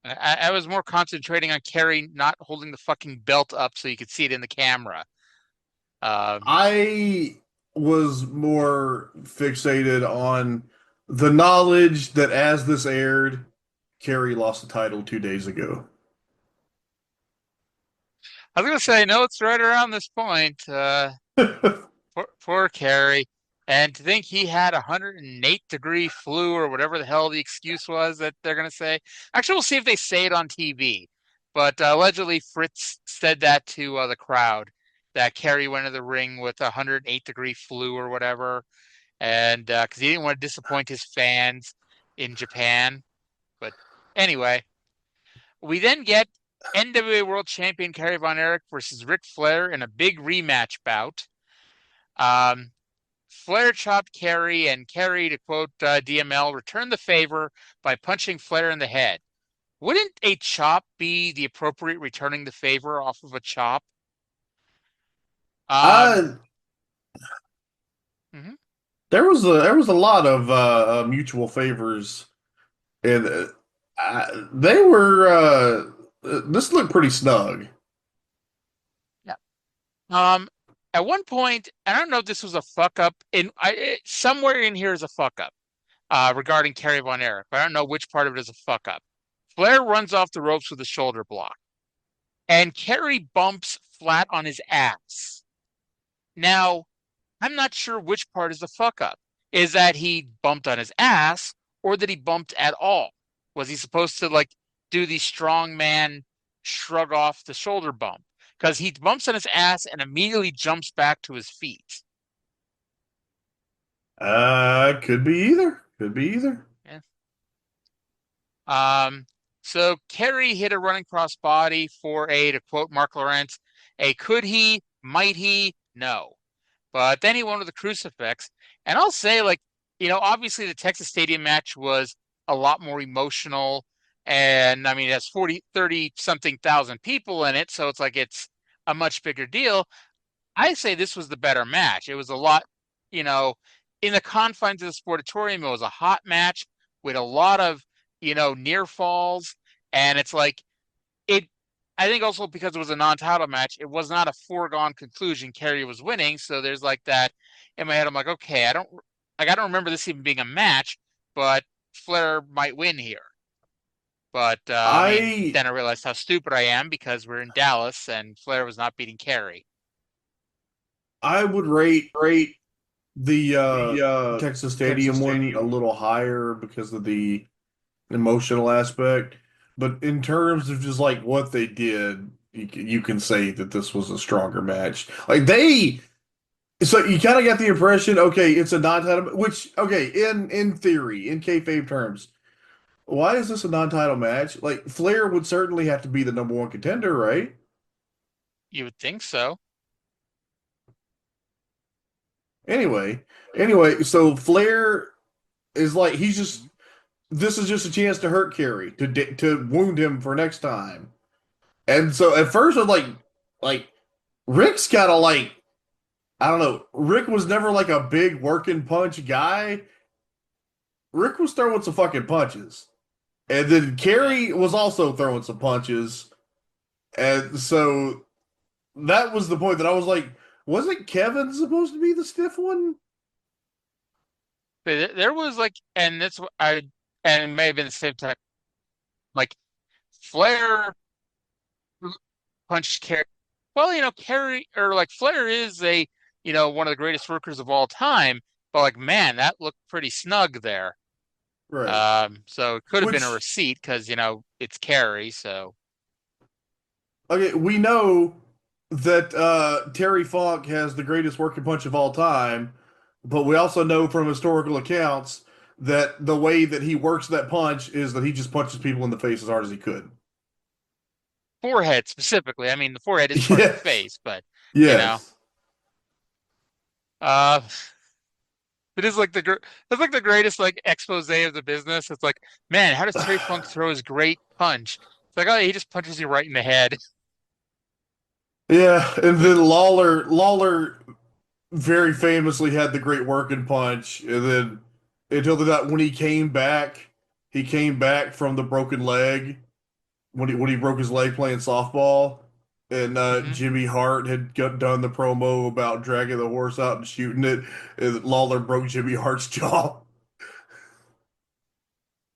I was more concentrating on Kerry not holding the fucking belt up so you could see it in the camera.
I was more fixated on the knowledge that as this aired, Kerry lost the title 2 days ago.
I was going to say, no, it's right around this point. Poor Kerry. And to think he had 108-degree flu or whatever the hell the excuse was that they're going to say. Actually, we'll see if they say it on TV. But allegedly, Fritz said that to the crowd, that Kerry went to the ring with 108-degree flu or whatever. And because he didn't want to disappoint his fans in Japan. But anyway, we then get NWA World Champion Kerry Von Erich versus Ric Flair in a big rematch bout. Flair chopped Kerry, and Kerry, to quote DML, returned the favor by punching Flair in the head. Wouldn't a chop be the appropriate returning the favor off of a chop?
There was a lot of mutual favors, and they were. This looked pretty snug.
Yeah. At one point, I don't know if this was a fuck up. Somewhere in here is a fuck up regarding Kerry Von Erich, but I don't know which part of it is a fuck up. Flair runs off the ropes with a shoulder block, and Kerry bumps flat on his ass. Now, I'm not sure which part is a fuck up. Is that he bumped on his ass, or that he bumped at all? Was he supposed to like do the strongman shrug off the shoulder bump? Because he bumps on his ass and immediately jumps back to his feet.
Could be either. Could be either.
Yeah. So Kerry hit a running cross body for to quote Mark Lawrence, a could he, might he, no. But then he won with the crucifix. And I'll say, like, you know, obviously the Texas Stadium match was a lot more emotional. And I mean, it has 30-something thousand people in it. So it's like it's a much bigger deal. I say this was the better match. It was a lot, you know, in the confines of the Sportatorium, it was a hot match with a lot of, you know, near falls. And it's like, I think also because it was a non-title match, it was not a foregone conclusion Kerry was winning. So there's like that in my head. I'm like, okay, I don't remember this even being a match, but Flair might win here. But then I realized how stupid I am because we're in Dallas and Flair was not beating Kerry.
I would rate the Texas Stadium one a little higher because of the emotional aspect. But in terms of just like what they did, you can say that this was a stronger match. Like so you kind of got the impression, okay, it's a non-title, which, okay, in theory, in kayfabe terms, why is this a non-title match? Like, Flair would certainly have to be the number one contender, right?
You would think so.
Anyway, so Flair is like, this is just a chance to hurt Kerry, to wound him for next time. And so at first I was like, Rick's kind of like, I don't know, Rick was never like a big working punch guy. Rick was throwing some fucking punches. And then Kerry was also throwing some punches. And so that was the point that I was like, Wasn't Kevin supposed to be the stiff one?
But there was like, and that's what and it may have been the same time. Like Flair punched Kerry. Well, Kerry or like Flair is one of the greatest workers of all time. But like, man, that looked pretty snug there.
Right.
So it could have been a
Which,
receipt because it's Kerry. So
okay, we know that Terry Funk has the greatest working punch of all time, but we also know from historical accounts that the way that he works that punch is that he just punches people in the face as hard as he could.
forehead specifically. I mean, the forehead is part of the face, but you know,
Yes.
uh, it is like it's like the greatest like expose of the business. It's like, man, how does Terry Funk throw his great punch? It's like, oh, he just punches you right in the head.
Yeah, and then Lawler very famously had the great working punch, and then until that when he came back from the broken leg when he broke his leg playing softball, and Jimmy Hart had done the promo about dragging the horse out and shooting it, and Lawler broke Jimmy Hart's jaw.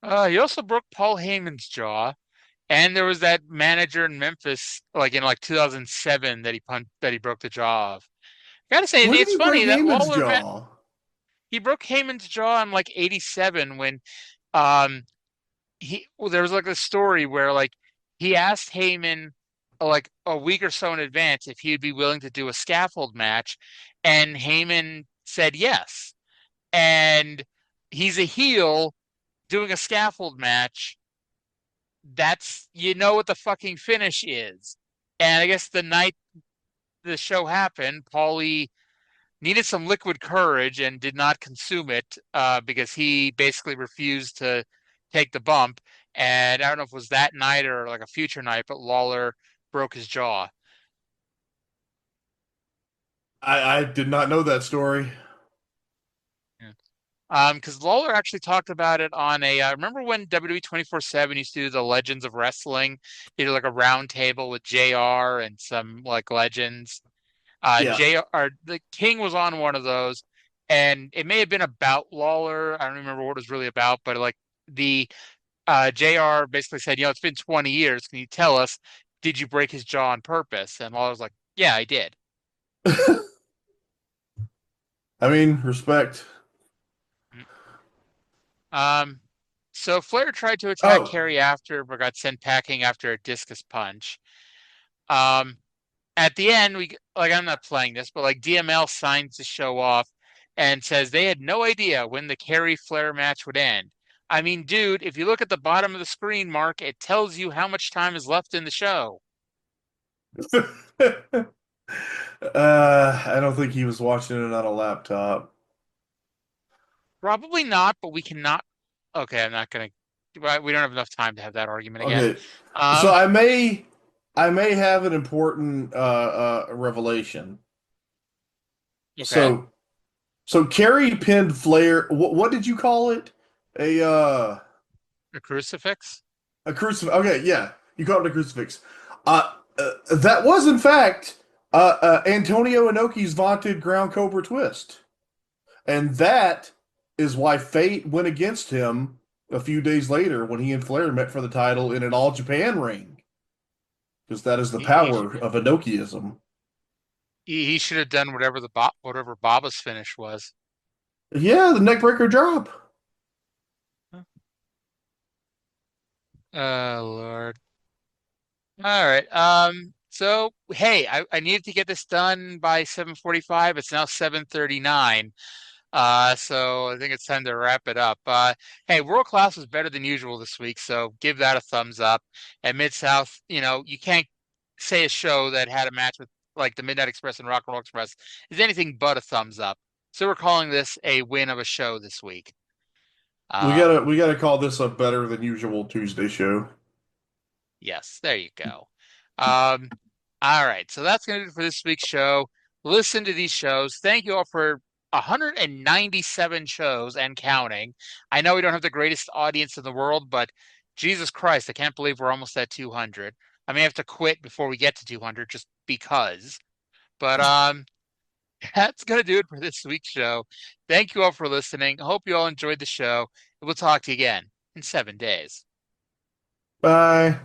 He also broke Paul Heyman's jaw, and there was that manager in Memphis, like in like 2007, that he broke the jaw of. Gotta say,
When did
it's
he break
funny that
Heyman's jaw?
he broke Heyman's jaw in like '87 when um there was like a story where like he asked Heyman like a week or so in advance if he'd be willing to do a scaffold match, and Heyman said yes. And he's a heel doing a scaffold match. That's what the fucking finish is. And I guess the night the show happened, Paulie needed some liquid courage and did not consume it because he basically refused to take the bump. And I don't know if it was that night or like a future night, but Lawler broke his jaw.
I did not know that story.
Because Lawler actually talked about it on remember when WWE 24/7 used to do the Legends of Wrestling? He did like a round table with JR and some like legends.
Yeah.
JR, the King was on one of those, and it may have been about Lawler. I don't remember what it was really about, but like the JR basically said, it's been 20 years. Can you tell us, did you break his jaw on purpose? And Lawler's like, yeah, I did.
I mean, respect.
So Flair tried to attack Kerry after, but got sent packing after a discus punch. At the end, I'm not playing this, but like DML signs the show off and says they had no idea when the Kerry Flair match would end. I mean, dude, if you look at the bottom of the screen, Mark, it tells you how much time is left in the show.
I don't think he was watching it on a laptop.
Probably not, but we cannot. Okay, I'm not gonna. We don't have enough time to have that argument again.
Okay, so I may have an important revelation.
Okay.
So Kerry pinned Flair. What did you call it?
A crucifix?
A crucifix. Okay, yeah, you called it a crucifix. That was in fact Antonio Inoki's vaunted ground cobra twist, and that is why fate went against him a few days later when he and Flair met for the title in an All Japan ring, because that is the power of Inokiism.
He should have done whatever Baba's finish was.
Yeah, the neckbreaker drop.
Oh Lord. All right. So hey, I needed to get this done by 7:45. It's now 7:39. So I think it's time to wrap it up. Hey, World Class was better than usual this week, so give that a thumbs up. And Mid-South, you can't say a show that had a match with like the Midnight Express and Rock and Roll Express is anything but a thumbs up. So we're calling this a win of a show this week.
We gotta call this a better than usual Tuesday show.
Yes, there you go. All right, so that's gonna do it for this week's show. Listen to these shows. Thank you all for 197 shows and counting. I know we don't have the greatest audience in the world, but Jesus Christ, I can't believe we're almost at 200. I may have to quit before we get to 200 just because. But That's going to do it for this week's show. Thank you all for listening. I hope you all enjoyed the show. We'll talk to you again in 7 days.
Bye.